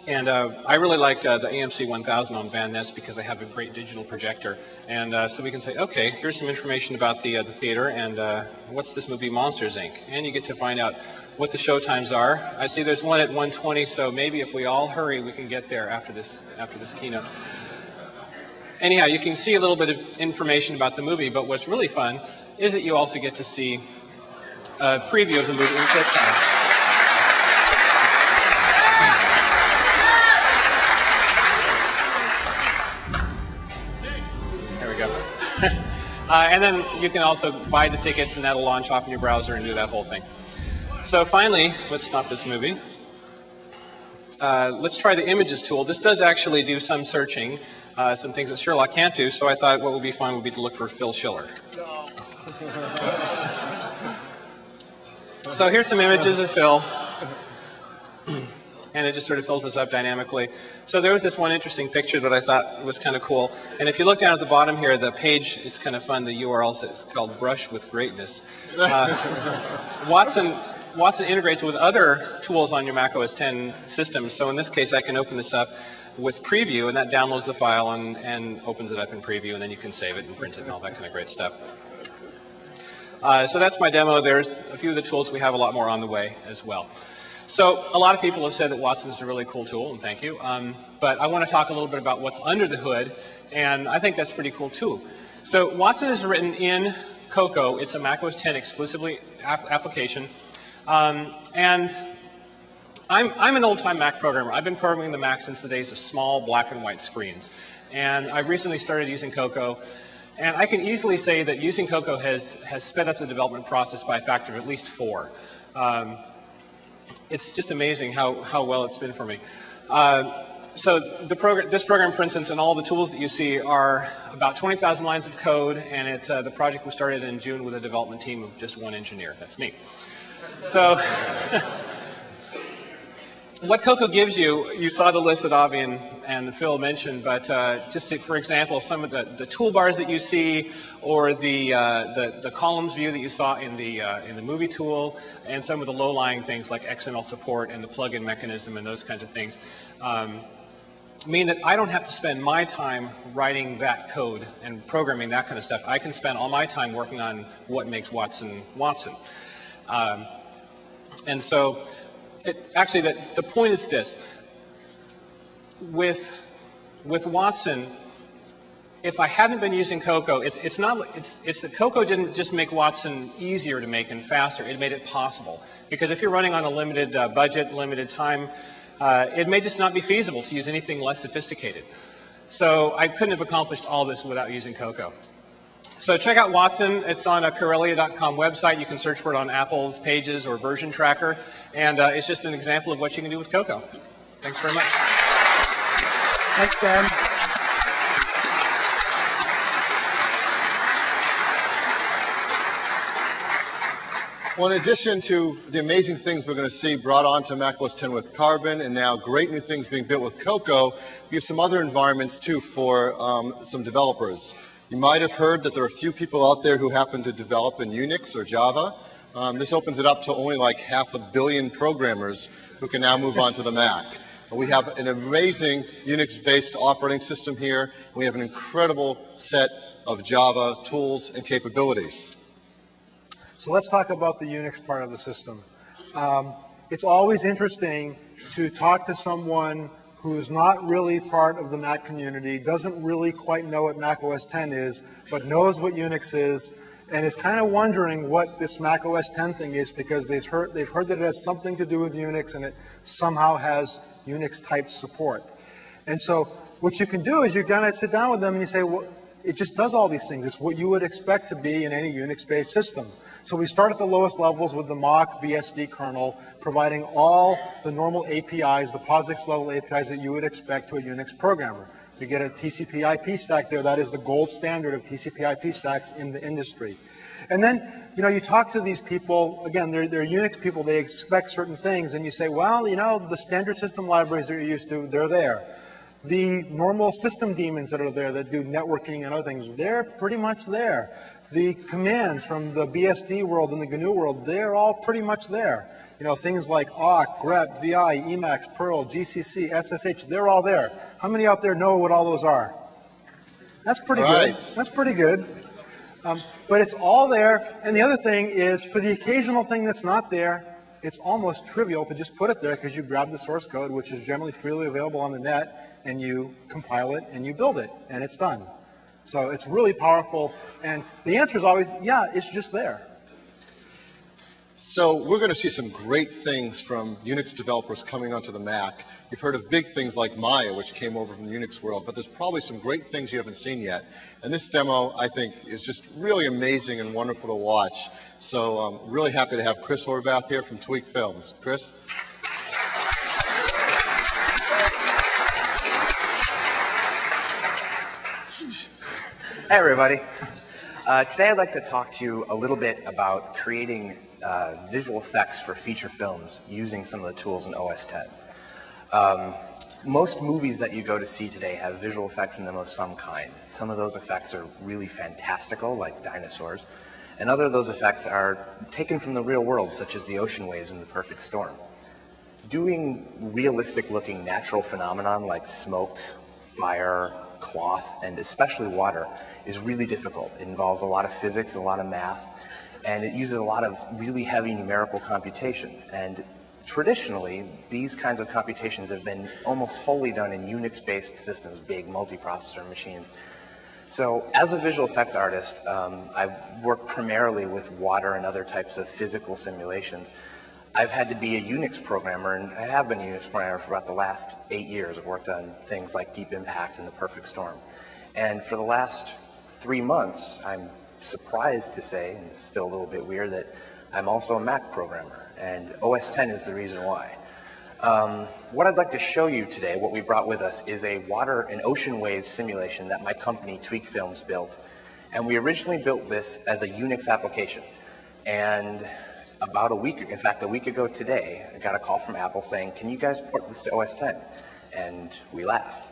And I really like the AMC 1000 on Van Ness because I have a great digital projector. And so we can say, okay, here's some information about the theater, and what's this movie, Monsters, Inc.? And you get to find out what the show times are. I see there's one at 1:20, so maybe if we all hurry, we can get there after this keynote. Anyhow, you can see a little bit of information about the movie, but what's really fun is that you also get to see a preview of the movie in quick time. There we go. And then you can also buy the tickets, and that'll launch off in your browser and do that whole thing. So finally, let's stop this movie. Let's try the Images tool. This does actually do some searching, some things that Sherlock can't do, so I thought what would be fun would be to look for Phil Schiller. No. So here's some images of Phil, and it just sort of fills this up dynamically. So there was this one interesting picture that I thought was kind of cool, and if you look down at the bottom here, the page, it's kind of fun, the URL says it's called Brush with Greatness. Watson integrates with other tools on your Mac OS X system, so in this case I can open this up with Preview, and that downloads the file and opens it up in Preview, and then you can save it and print it and all that kind of great stuff. So that's my demo. There's a few of the tools. We have a lot more on the way as well. So a lot of people have said that Watson is a really cool tool, and thank you. But I want to talk a little bit about what's under the hood, and I think that's pretty cool too. So Watson is written in Cocoa. It's a Mac OS X exclusively application. And I'm an old-time Mac programmer. I've been programming the Mac since the days of small black and white screens. And I've recently started using Cocoa. And I can easily say that using Cocoa has sped up the development process by a factor of at least 4. It's just amazing how well it's been for me. So this program, for instance, and all the tools that you see are about 20,000 lines of code, and the project was started in June with a development team of just 1 engineer. That's me. So what Cocoa gives you, you saw the list that Avi and Phil mentioned, but just for example, some of the toolbars that you see, or the columns view that you saw in the movie tool, and some of the low-lying things like XML support and the plugin mechanism and those kinds of things, mean that I don't have to spend my time writing that code and programming that kind of stuff. I can spend all my time working on what makes Watson Watson. And so, actually, the point is this. With Watson, if I hadn't been using Cocoa, it's that Cocoa didn't just make Watson easier to make and faster. It made it possible. Because if you're running on a limited budget, limited time, it may just not be feasible to use anything less sophisticated. So I couldn't have accomplished all this without using Cocoa. So check out Watson. It's on a Corellia.com website. You can search for it on Apple's Pages or Version Tracker. And it's just an example of what you can do with Cocoa. Thanks very much. Thanks, Dan. Well, in addition to the amazing things we're going to see brought onto Mac OS X with Carbon, and now great new things being built with Cocoa, we have some other environments too for some developers. You might have heard that there are a few people out there who happen to develop in Unix or Java. This opens it up to only like 500 million programmers who can now move on to the Mac. We have an amazing Unix-based operating system here. And we have an incredible set of Java tools and capabilities. So let's talk about the Unix part of the system. It's always interesting to talk to someone who's not really part of the Mac community, doesn't really quite know what Mac OS X is, but knows what Unix is, and is kind of wondering what this Mac OS X thing is because they've heard that it has something to do with Unix and it somehow has Unix type support. And so what you can do is you kind of sit down with them and you say, well, it just does all these things. It's what you would expect to be in any Unix-based system. So we start at the lowest levels with the Mach BSD kernel, providing all the normal APIs, the POSIX level APIs that you would expect to a Unix programmer. You get a TCP IP stack there. That is the gold standard of TCP IP stacks in the industry. And then, you know, you talk to these people, again, they're Unix people, they expect certain things, and you say, well, you know, the standard system libraries that you're used to, they're there. The normal system daemons that are there that do networking and other things, they're pretty much there. The commands from the BSD world and the GNU world, they're all pretty much there. You know, things like awk, grep, VI, Emacs, Perl, GCC, SSH, they're all there. How many out there know what all those are? That's pretty good. That's pretty good. But it's all there. And the other thing is, for the occasional thing that's not there, it's almost trivial to just put it there because you grab the source code, which is generally freely available on the net, and you compile it and you build it, and it's done. So it's really powerful. And the answer is always, yeah, it's just there. So we're going to see some great things from Unix developers coming onto the Mac. You've heard of big things like Maya, which came over from the Unix world, but there's probably some great things you haven't seen yet. And this demo, I think, is just really amazing and wonderful to watch. So I'm really happy to have Chris Horvath here from Tweak Films. Chris? Hey everybody. Today I'd like to talk to you a little bit about creating visual effects for feature films using some of the tools in OS X. Most movies that you go to see today have visual effects in them of some kind. Some of those effects are really fantastical, like dinosaurs, and other of those effects are taken from the real world, such as the ocean waves in The Perfect Storm. Doing realistic-looking natural phenomenon like smoke, fire, cloth, and especially water is really difficult. It involves a lot of physics, a lot of math, and it uses a lot of really heavy numerical computation. And traditionally, these kinds of computations have been almost wholly done in Unix-based systems, big multiprocessor machines. So as a visual effects artist, I work primarily with water and other types of physical simulations. I've had to be a Unix programmer, and I have been a Unix programmer for about the last 8 years. I've worked on things like Deep Impact and The Perfect Storm. And for the last 3 months, I'm surprised to say, and it's still a little bit weird, that I'm also a Mac programmer, and OS X is the reason why. What I'd like to show you today, what we brought with us, is a water and ocean wave simulation that my company, Tweak Films, built. And we originally built this as a Unix application. And about a week ago today, I got a call from Apple saying, can you guys port this to OS X? And we laughed.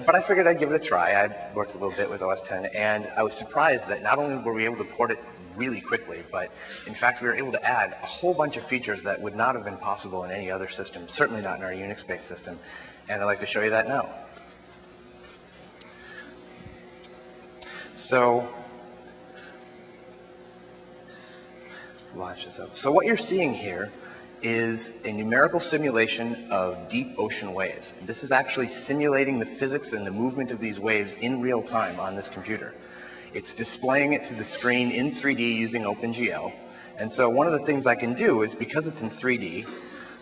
But I figured I'd give it a try. I'd worked a little bit with OS X, and I was surprised that not only were we able to port it really quickly, but in fact we were able to add a whole bunch of features that would not have been possible in any other system, certainly not in our Unix-based system. And I'd like to show you that now. So, launch this up. So what you're seeing here is a numerical simulation of deep ocean waves. This is actually simulating the physics and the movement of these waves in real time on this computer. It's displaying it to the screen in 3D using OpenGL. And so one of the things I can do is, because it's in 3D,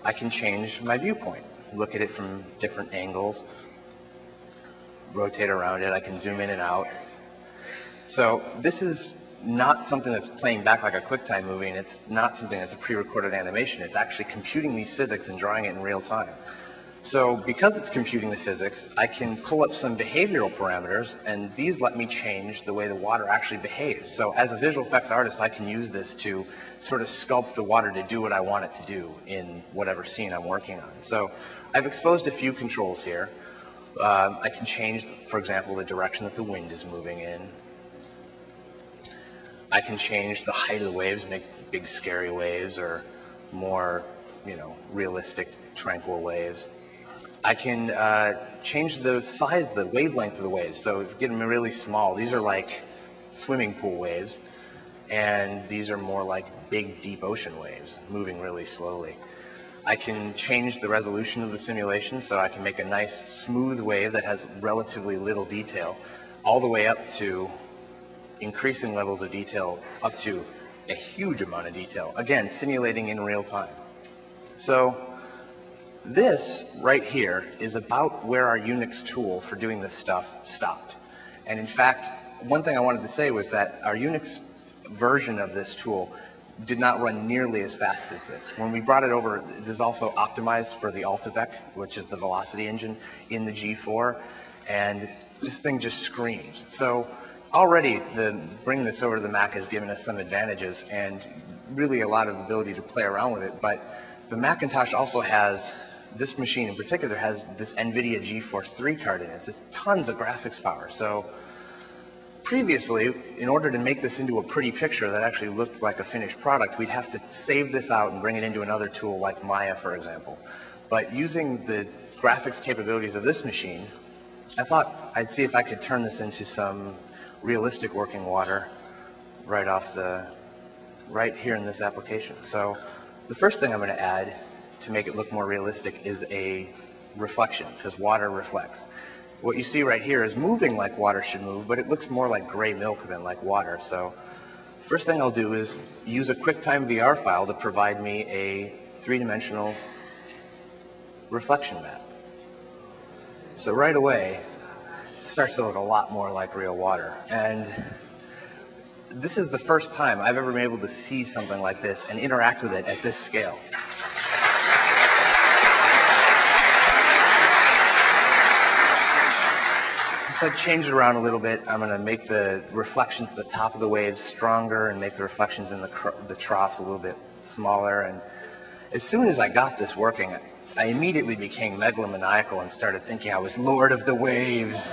I can change my viewpoint, look at it from different angles, rotate around it, I can zoom in and out. So this is not something that's playing back like a QuickTime movie, and it's not something that's a pre-recorded animation. It's actually computing these physics and drawing it in real time. So because it's computing the physics, I can pull up some behavioral parameters, and these let me change the way the water actually behaves. So as a visual effects artist, I can use this to sort of sculpt the water to do what I want it to do in whatever scene I'm working on. So I've exposed a few controls here. I can change, for example, the direction that the wind is moving in. I can change the height of the waves, make big scary waves, or more, realistic, tranquil waves. I can change the size, the wavelength of the waves. So if you get them really small, these are like swimming pool waves, and these are more like big, deep ocean waves, moving really slowly. I can change the resolution of the simulation, so I can make a nice, smooth wave that has relatively little detail, all the way up to increasing levels of detail up to a huge amount of detail. Again, simulating in real time. So this right here is about where our Unix tool for doing this stuff stopped. And in fact, one thing I wanted to say was that our Unix version of this tool did not run nearly as fast as this. When we brought it over, this is also optimized for the AltiVec, which is the velocity engine in the G4, and this thing just screams. So already bringing this over to the Mac has given us some advantages and really a lot of ability to play around with it, but the Macintosh also has, this machine in particular has this NVIDIA GeForce 3 card in it. It's tons of graphics power. So previously, in order to make this into a pretty picture that actually looked like a finished product, we'd have to save this out and bring it into another tool like Maya, for example. But using the graphics capabilities of this machine, I thought I'd see if I could turn this into some realistic working water right here in this application. So the first thing I'm going to add to make it look more realistic is a reflection, because water reflects. What you see right here is moving like water should move, but it looks more like gray milk than like water. So first thing I'll do is use a QuickTime VR file to provide me a three-dimensional reflection map. So right away, it starts to look a lot more like real water. And this is the first time I've ever been able to see something like this and interact with it at this scale. So I've changed it around a little bit. I'm going to make the reflections at the top of the waves stronger and make the reflections in the troughs a little bit smaller. And as soon as I got this working, I immediately became megalomaniacal and started thinking I was Lord of the Waves.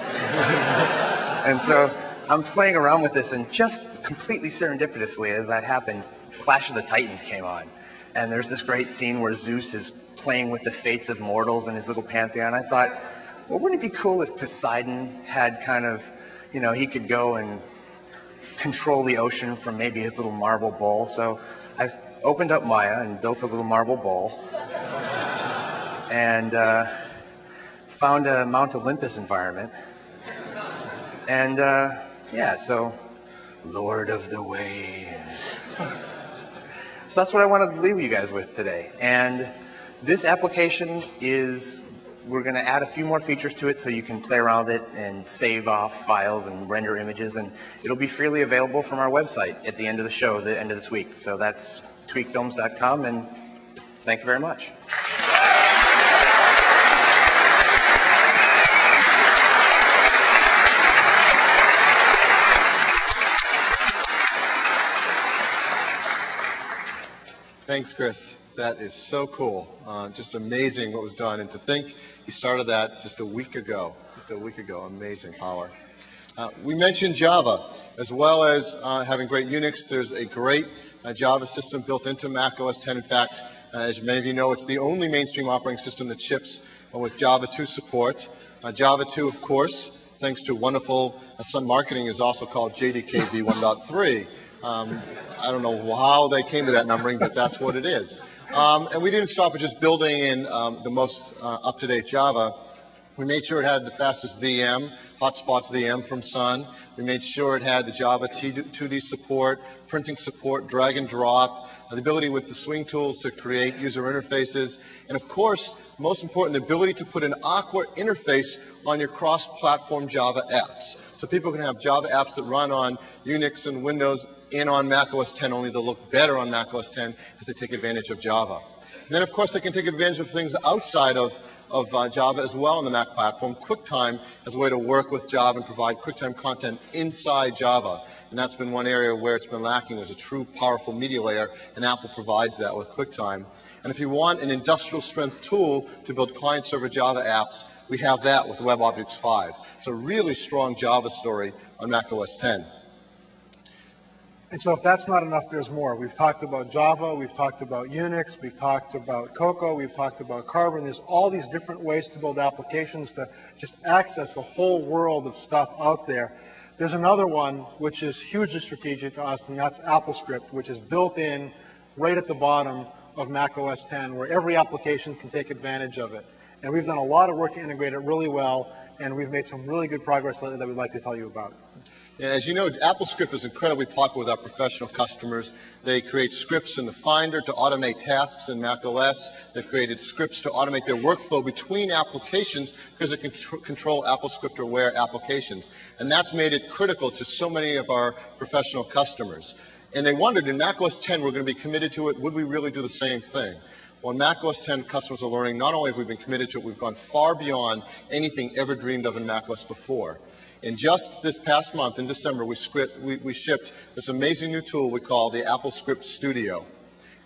And so I'm playing around with this, and just completely serendipitously as that happened, Clash of the Titans came on. And there's this great scene where Zeus is playing with the fates of mortals in his little pantheon. I thought, well, wouldn't it be cool if Poseidon had kind of, he could go and control the ocean from maybe his little marble bowl. So I've opened up Maya and built a little marble bowl and found a Mount Olympus environment. And yeah, so Lord of the Waves. So that's what I wanted to leave you guys with today. And this application we're going to add a few more features to it so you can play around with it and save off files and render images, and it'll be freely available from our website at the end of the show, the end of this week. So that's tweakfilms.com, and thank you very much. Thanks, Chris. That is so cool. Just amazing what was done. And to think he started that just a week ago. Amazing power. We mentioned Java. As well as having great Unix, there's a great Java system built into Mac OS X. In fact, as many of you know, it's the only mainstream operating system that ships with Java 2 support. Java 2, of course, thanks to wonderful Sun Marketing, is also called JDK v1.3. I don't know how they came to that numbering, but that's what it is. And we didn't stop at just building in the most up-to-date Java. We made sure it had the fastest VM, Hotspots VM from Sun. We made sure it had the Java 2D support, printing support, drag and drop, the ability with the swing tools to create user interfaces, and of course, most important, the ability to put an Aqua interface on your cross-platform Java apps. So people can have Java apps that run on Unix and Windows and on Mac OS X, only they'll look better on Mac OS X as they take advantage of Java. And then, of course, they can take advantage of things outside of Java as well on the Mac platform. QuickTime as a way to work with Java and provide QuickTime content inside Java. And that's been one area where it's been lacking, is a true powerful media layer, and Apple provides that with QuickTime. And if you want an industrial strength tool to build client-server Java apps, we have that with WebObjects 5. It's a really strong Java story on Mac OS X. And so if that's not enough, there's more. We've talked about Java, we've talked about Unix, we've talked about Cocoa, we've talked about Carbon. There's all these different ways to build applications to just access the whole world of stuff out there. There's another one which is hugely strategic to us, and that's AppleScript, which is built in right at the bottom of Mac OS X, where every application can take advantage of it. And we've done a lot of work to integrate it really well, and we've made some really good progress lately that we'd like to tell you about. And as you know, AppleScript is incredibly popular with our professional customers. They create scripts in the Finder to automate tasks in macOS. They've created scripts to automate their workflow between applications because it can control AppleScript-aware applications. And that's made it critical to so many of our professional customers. And they wondered, in macOS 10, we're going to be committed to it. Would we really do the same thing? Well, in macOS 10, customers are learning not only have we been committed to it, we've gone far beyond anything ever dreamed of in macOS before. And just this past month, in December, we shipped this amazing new tool we call the AppleScript Studio.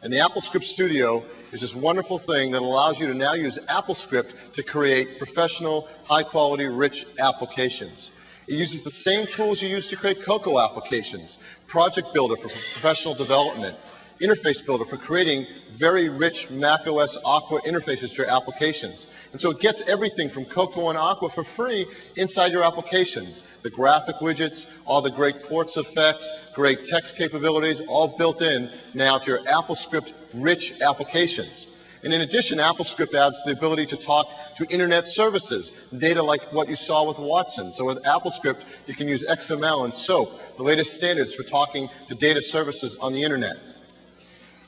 And the AppleScript Studio is this wonderful thing that allows you to now use AppleScript to create professional, high-quality, rich applications. It uses the same tools you use to create Cocoa applications, Project Builder for professional development, Interface Builder for creating very rich macOS Aqua interfaces to your applications. And so it gets everything from Cocoa and Aqua for free inside your applications. The graphic widgets, all the great quartz effects, great text capabilities, all built in now to your AppleScript rich applications. And in addition, AppleScript adds the ability to talk to internet services, data like what you saw with Watson. So with AppleScript, you can use XML and SOAP, the latest standards for talking to data services on the internet.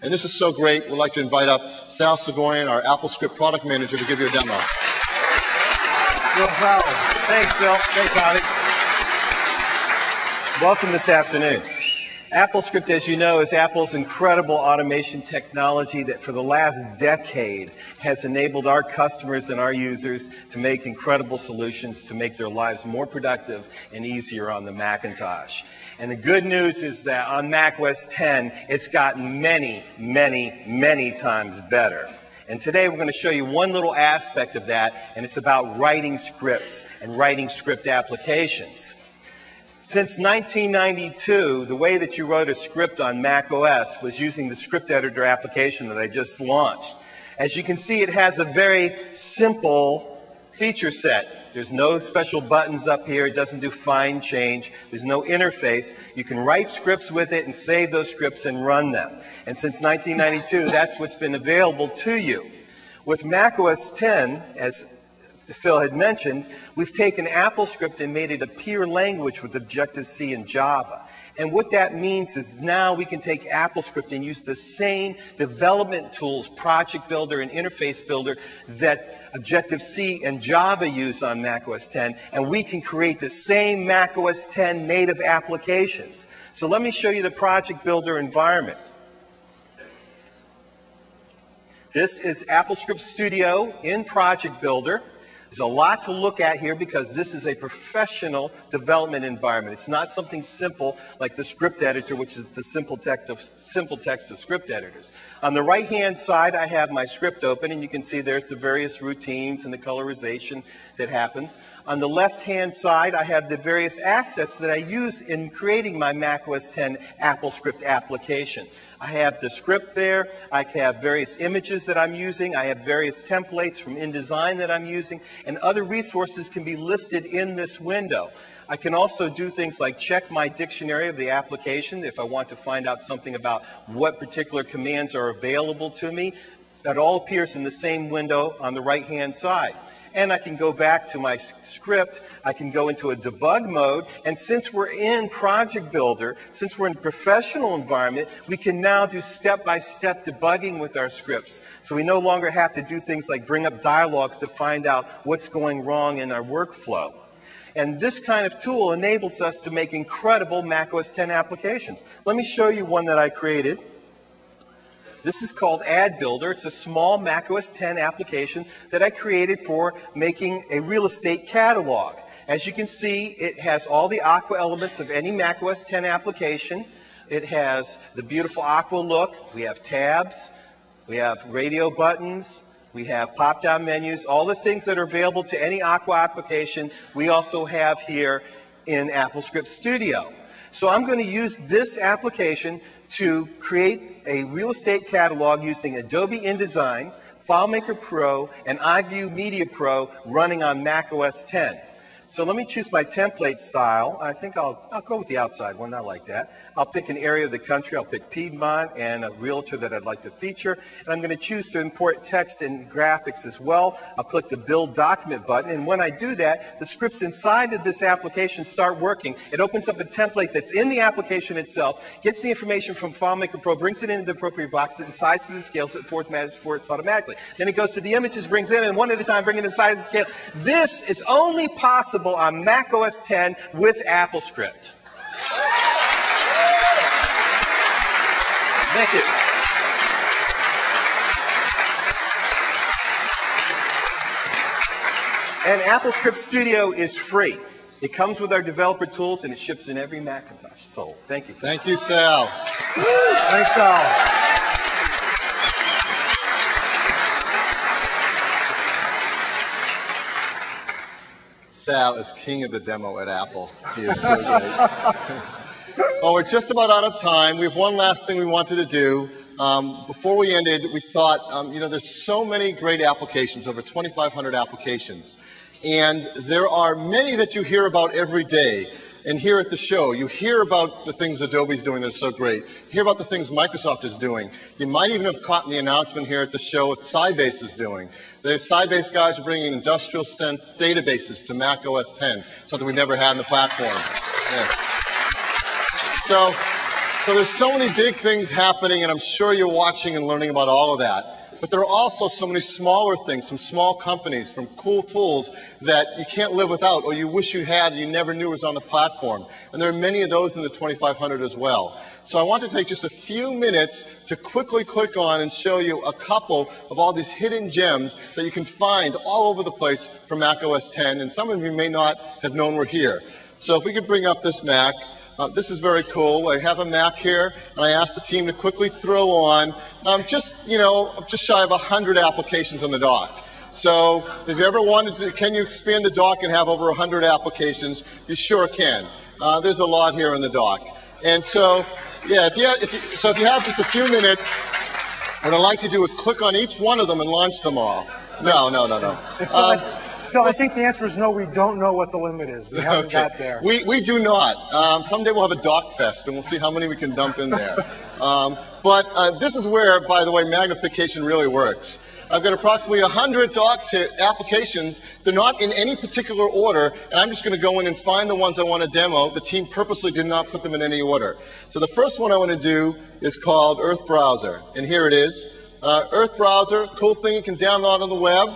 And this is so great, we'd like to invite up Sal Segoyan, our AppleScript product manager, to give you a demo. Real proud. Thanks, Bill. Thanks, Avi. Welcome this afternoon. AppleScript, as you know, is Apple's incredible automation technology that for the last decade has enabled our customers and our users to make incredible solutions to make their lives more productive and easier on the Macintosh. And the good news is that on macOS 10, it's gotten many, many, many times better. And today we're going to show you one little aspect of that, and it's about writing scripts and writing script applications. Since 1992, the way that you wrote a script on macOS was using the script editor application that I just launched. As you can see, it has a very simple feature set. There's no special buttons up here. It doesn't do fine change. There's no interface. You can write scripts with it and save those scripts and run them. And since 1992, that's what's been available to you. With macOS 10, as Phil had mentioned, we've taken AppleScript and made it a peer language with Objective-C and Java. And what that means is now we can take AppleScript and use the same development tools, Project Builder and Interface Builder, that Objective-C and Java use on macOS 10, and we can create the same macOS 10 native applications. So let me show you the Project Builder environment. This is AppleScript Studio in Project Builder. There's a lot to look at here because this is a professional development environment. It's not something simple like the script editor, which is the simple text of script editors. On the right-hand side, I have my script open, and you can see there's the various routines and the colorization that happens. On the left-hand side, I have the various assets that I use in creating my macOS 10 AppleScript application. I have the script there. I have various images that I'm using. I have various templates from InDesign that I'm using, and other resources can be listed in this window. I can also do things like check my dictionary of the application if I want to find out something about what particular commands are available to me. That all appears in the same window on the right-hand side. And I can go back to my script, I can go into a debug mode, and since we're in Project Builder, since we're in a professional environment, we can now do step-by-step debugging with our scripts. So we no longer have to do things like bring up dialogues to find out what's going wrong in our workflow. And this kind of tool enables us to make incredible macOS 10 applications. Let me show you one that I created. This is called Ad Builder. It's a small macOS 10 application that I created for making a real estate catalog. As you can see, it has all the Aqua elements of any macOS 10 application. It has the beautiful Aqua look. We have tabs. We have radio buttons. We have pop-down menus. All the things that are available to any Aqua application, we also have here in AppleScript Studio. So I'm going to use this application to create a real estate catalog using Adobe InDesign, FileMaker Pro, and iView Media Pro running on macOS 10. So let me choose my template style. I think I'll go with the outside one. I like that. I'll pick an area of the country. I'll pick Piedmont and a realtor that I'd like to feature. And I'm going to choose to import text and graphics as well. I'll click the Build Document button. And when I do that, the scripts inside of this application start working. It opens up a template that's in the application itself, gets the information from FileMaker Pro, brings it into the appropriate box, and sizes and scales it for it automatically. Then it goes to the images, brings in, and one at a time, bring it in size and scale. This is only possible on Mac OS X with AppleScript. Thank you. And AppleScript Studio is free. It comes with our developer tools and it ships in every Macintosh. So thank you. Thank you, Sal. Thanks, Sal. Sal is king of the demo at Apple. He is so great. Well, we're just about out of time. We have one last thing we wanted to do. Before we ended, we thought, there's so many great applications, over 2,500 applications. And there are many that you hear about every day. And here at the show, you hear about the things Adobe's doing that are so great. You hear about the things Microsoft is doing. You might even have caught in the announcement here at the show what Sybase is doing. The Sybase guys are bringing industrial databases to Mac OS X, something we've never had in the platform. Yes. So there's so many big things happening, and I'm sure you're watching and learning about all of that. But there are also so many smaller things from small companies, from cool tools that you can't live without, or you wish you had and you never knew was on the platform. And there are many of those in the 2,500 as well. So I want to take just a few minutes to quickly click on and show you a couple of all these hidden gems that you can find all over the place for Mac OS X, and some of you may not have known were here. So if we could bring up this Mac. This is very cool. I have a Mac here, and I asked the team to quickly throw on just shy of 100 applications on the dock. So if you ever wanted to, can you expand the dock and have over 100 applications? You sure can. There's a lot here in the dock. And so, yeah, if you have just a few minutes, what I'd like to do is click on each one of them and launch them all. No. Phil, I think the answer is no, we don't know what the limit is. We haven't got there. We do not. Someday we'll have a dock fest, and we'll see how many we can dump in there. But this is where, by the way, magnification really works. I've got approximately 100 docs here, applications. They're not in any particular order, and I'm just going to go in and find the ones I want to demo. The team purposely did not put them in any order. So the first one I want to do is called Earth Browser, and here it is. Earth Browser, cool thing you can download on the web.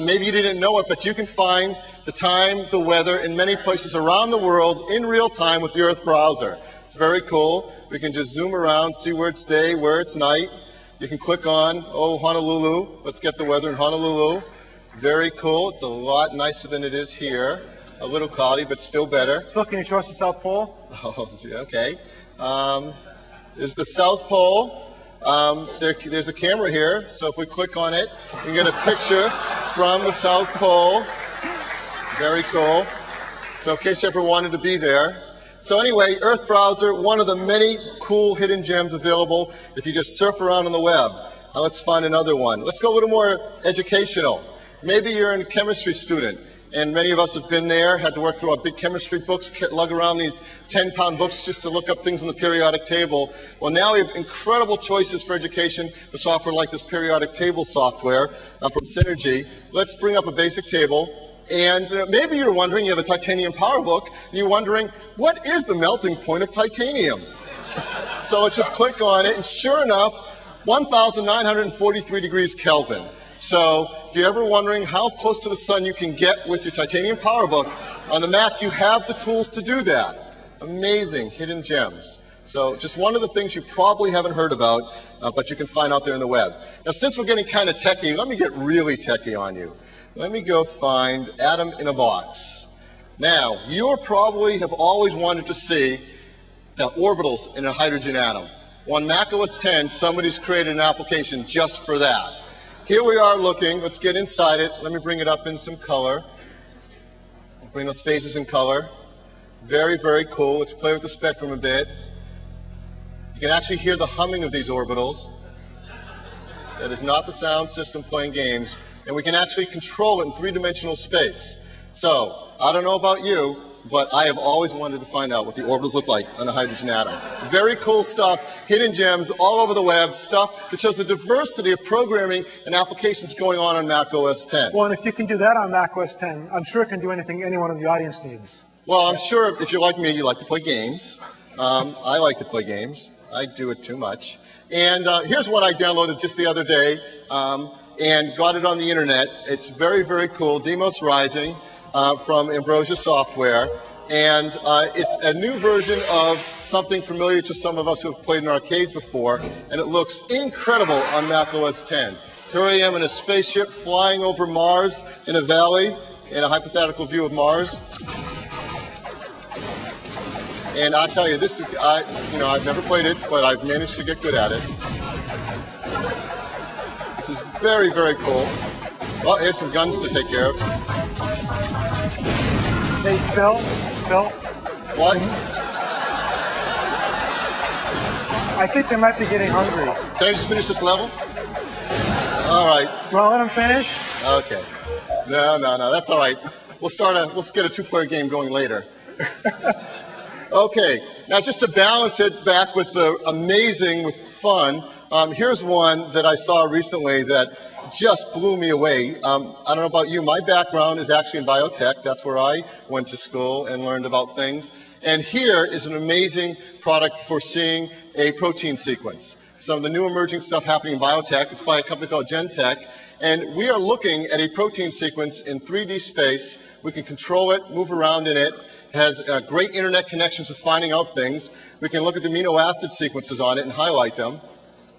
Maybe you didn't know it, but you can find the time, the weather in many places around the world in real time with the Earth Browser. It's very cool. We can just zoom around, see where it's day, where it's night. You can click on, Honolulu. Let's get the weather in Honolulu. Very cool. It's a lot nicer than it is here. A little cloudy, but still better. Phil, can you show us the South Pole? Oh, okay. There's the South Pole. There's a camera here, so if we click on it, we can get a picture from the South Pole. Very cool. So in case you ever wanted to be there. So anyway, Earth Browser, one of the many cool hidden gems available if you just surf around on the web. Now let's find another one. Let's go a little more educational. Maybe you're a chemistry student, and many of us have been there, had to work through our big chemistry books, lug around these 10-pound books just to look up things on the periodic table. Well, now we have incredible choices for education for software like this periodic table software from Synergy. Let's bring up a basic table. And maybe you're wondering, you have a titanium PowerBook, and you're wondering, what is the melting point of titanium? So let's just click on it, and sure enough, 1,943 degrees Kelvin. So if you're ever wondering how close to the sun you can get with your titanium PowerBook, on the Mac you have the tools to do that. Amazing hidden gems. So just one of the things you probably haven't heard about, but you can find out there in the web. Now since we're getting kind of techie, let me get really techie on you. Let me go find Atom in a Box. Now, you probably have always wanted to see the orbitals in a hydrogen atom. On Mac OS X, somebody's created an application just for that. Here we are looking. Let's get inside it. Let me bring it up in some color. Bring those phases in color. Very, very cool. Let's play with the spectrum a bit. You can actually hear the humming of these orbitals. That is not the sound system playing games. And we can actually control it in three-dimensional space. So I don't know about you, but I have always wanted to find out what the orbitals look like on a hydrogen atom. Very cool stuff, hidden gems all over the web, stuff that shows the diversity of programming and applications going on Mac OS X. Well, and if you can do that on Mac OS X, I'm sure it can do anything anyone in the audience needs. Well, I'm sure if you're like me, you like to play games. I like to play games. I do it too much. And here's one I downloaded just the other day and got it on the internet. It's very, very cool. Demos Rising from Ambrosia Software. And it's a new version of something familiar to some of us who have played in arcades before. And it looks incredible on Mac OS X. Here I am in a spaceship flying over Mars in a valley in a hypothetical view of Mars. And I'll tell you, this is, I've never played it, but I've managed to get good at it. This is very, very cool. Well, here's some guns to take care of. Hey, Phil? What? I think they might be getting hungry. Can I just finish this level? All right. Do I let them finish? Okay. No, that's all right. We'll get a two-player game going later. Okay, now just to balance it back with the amazing, with fun, here's one that I saw recently that just blew me away. I don't know about you, my background is actually in biotech. That's where I went to school and learned about things. And here is an amazing product for seeing a protein sequence. Some of the new emerging stuff happening in biotech. It's by a company called Genentech. And we are looking at a protein sequence in 3D space. We can control it, move around in it. It has great internet connections for finding out things. We can look at the amino acid sequences on it and highlight them.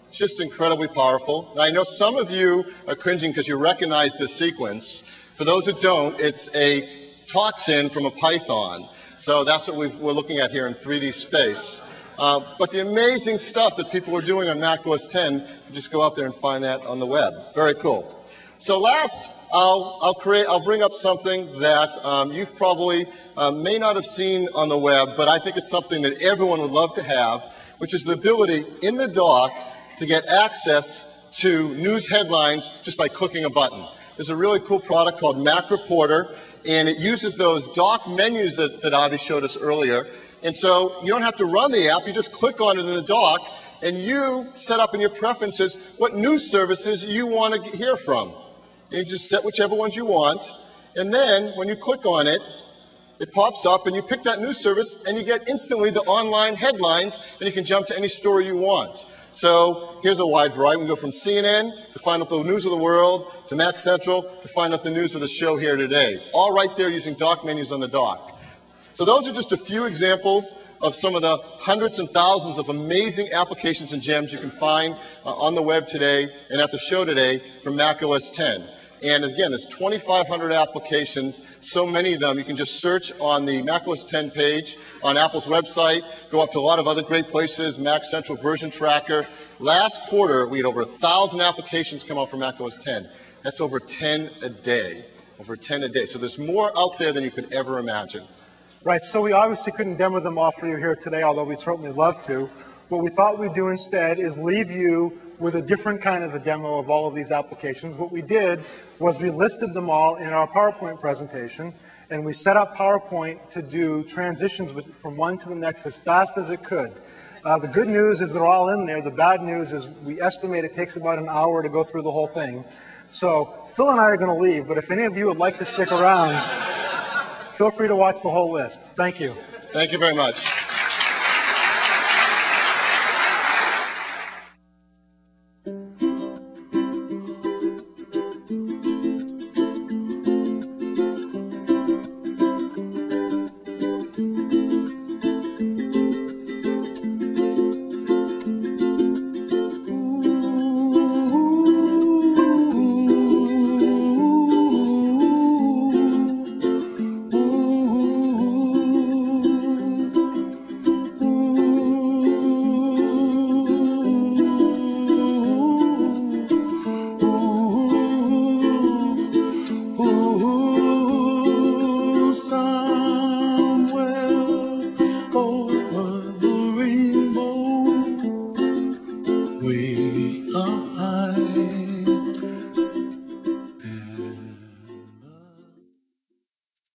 It's just incredibly powerful. Now, I know some of you are cringing because you recognize this sequence. For those who don't, it's a toxin from a python. So that's what we're looking at here in 3D space. But the amazing stuff that people are doing on Mac OS X, you just go out there and find that on the web. Very cool. So last, I'll bring up something that you've probably may not have seen on the web, but I think it's something that everyone would love to have, which is the ability in the dock to get access to news headlines just by clicking a button. There's a really cool product called Mac Reporter, and it uses those dock menus that Avi showed us earlier. And so you don't have to run the app, you just click on it in the dock, and you set up in your preferences what news services you want to hear from. And you just set whichever ones you want, and then when you click on it, it pops up and you pick that news service and you get instantly the online headlines and you can jump to any story you want. So here's a wide variety. We can go from CNN to find out the news of the world to Mac Central to find out the news of the show here today. All right there using dock menus on the dock. So those are just a few examples of some of the hundreds and thousands of amazing applications and gems you can find on the web today and at the show today from Mac OS X. And again, there's 2,500 applications, so many of them. You can just search on the Mac OS X page on Apple's website, go up to a lot of other great places, Mac Central Version Tracker. Last quarter, we had over 1,000 applications come out for Mac OS X. That's over 10 a day, over 10 a day. So there's more out there than you could ever imagine. Right, so we obviously couldn't demo them all for you here today, although we'd certainly love to. What we thought we'd do instead is leave you with a different kind of a demo of all of these applications. What we did was we listed them all in our PowerPoint presentation, and we set up PowerPoint to do transitions from one to the next as fast as it could. The good news is they're all in there. The bad news is we estimate it takes about an hour to go through the whole thing. So Phil and I are going to leave, but if any of you would like to stick around, feel free to watch the whole list. Thank you. Thank you very much.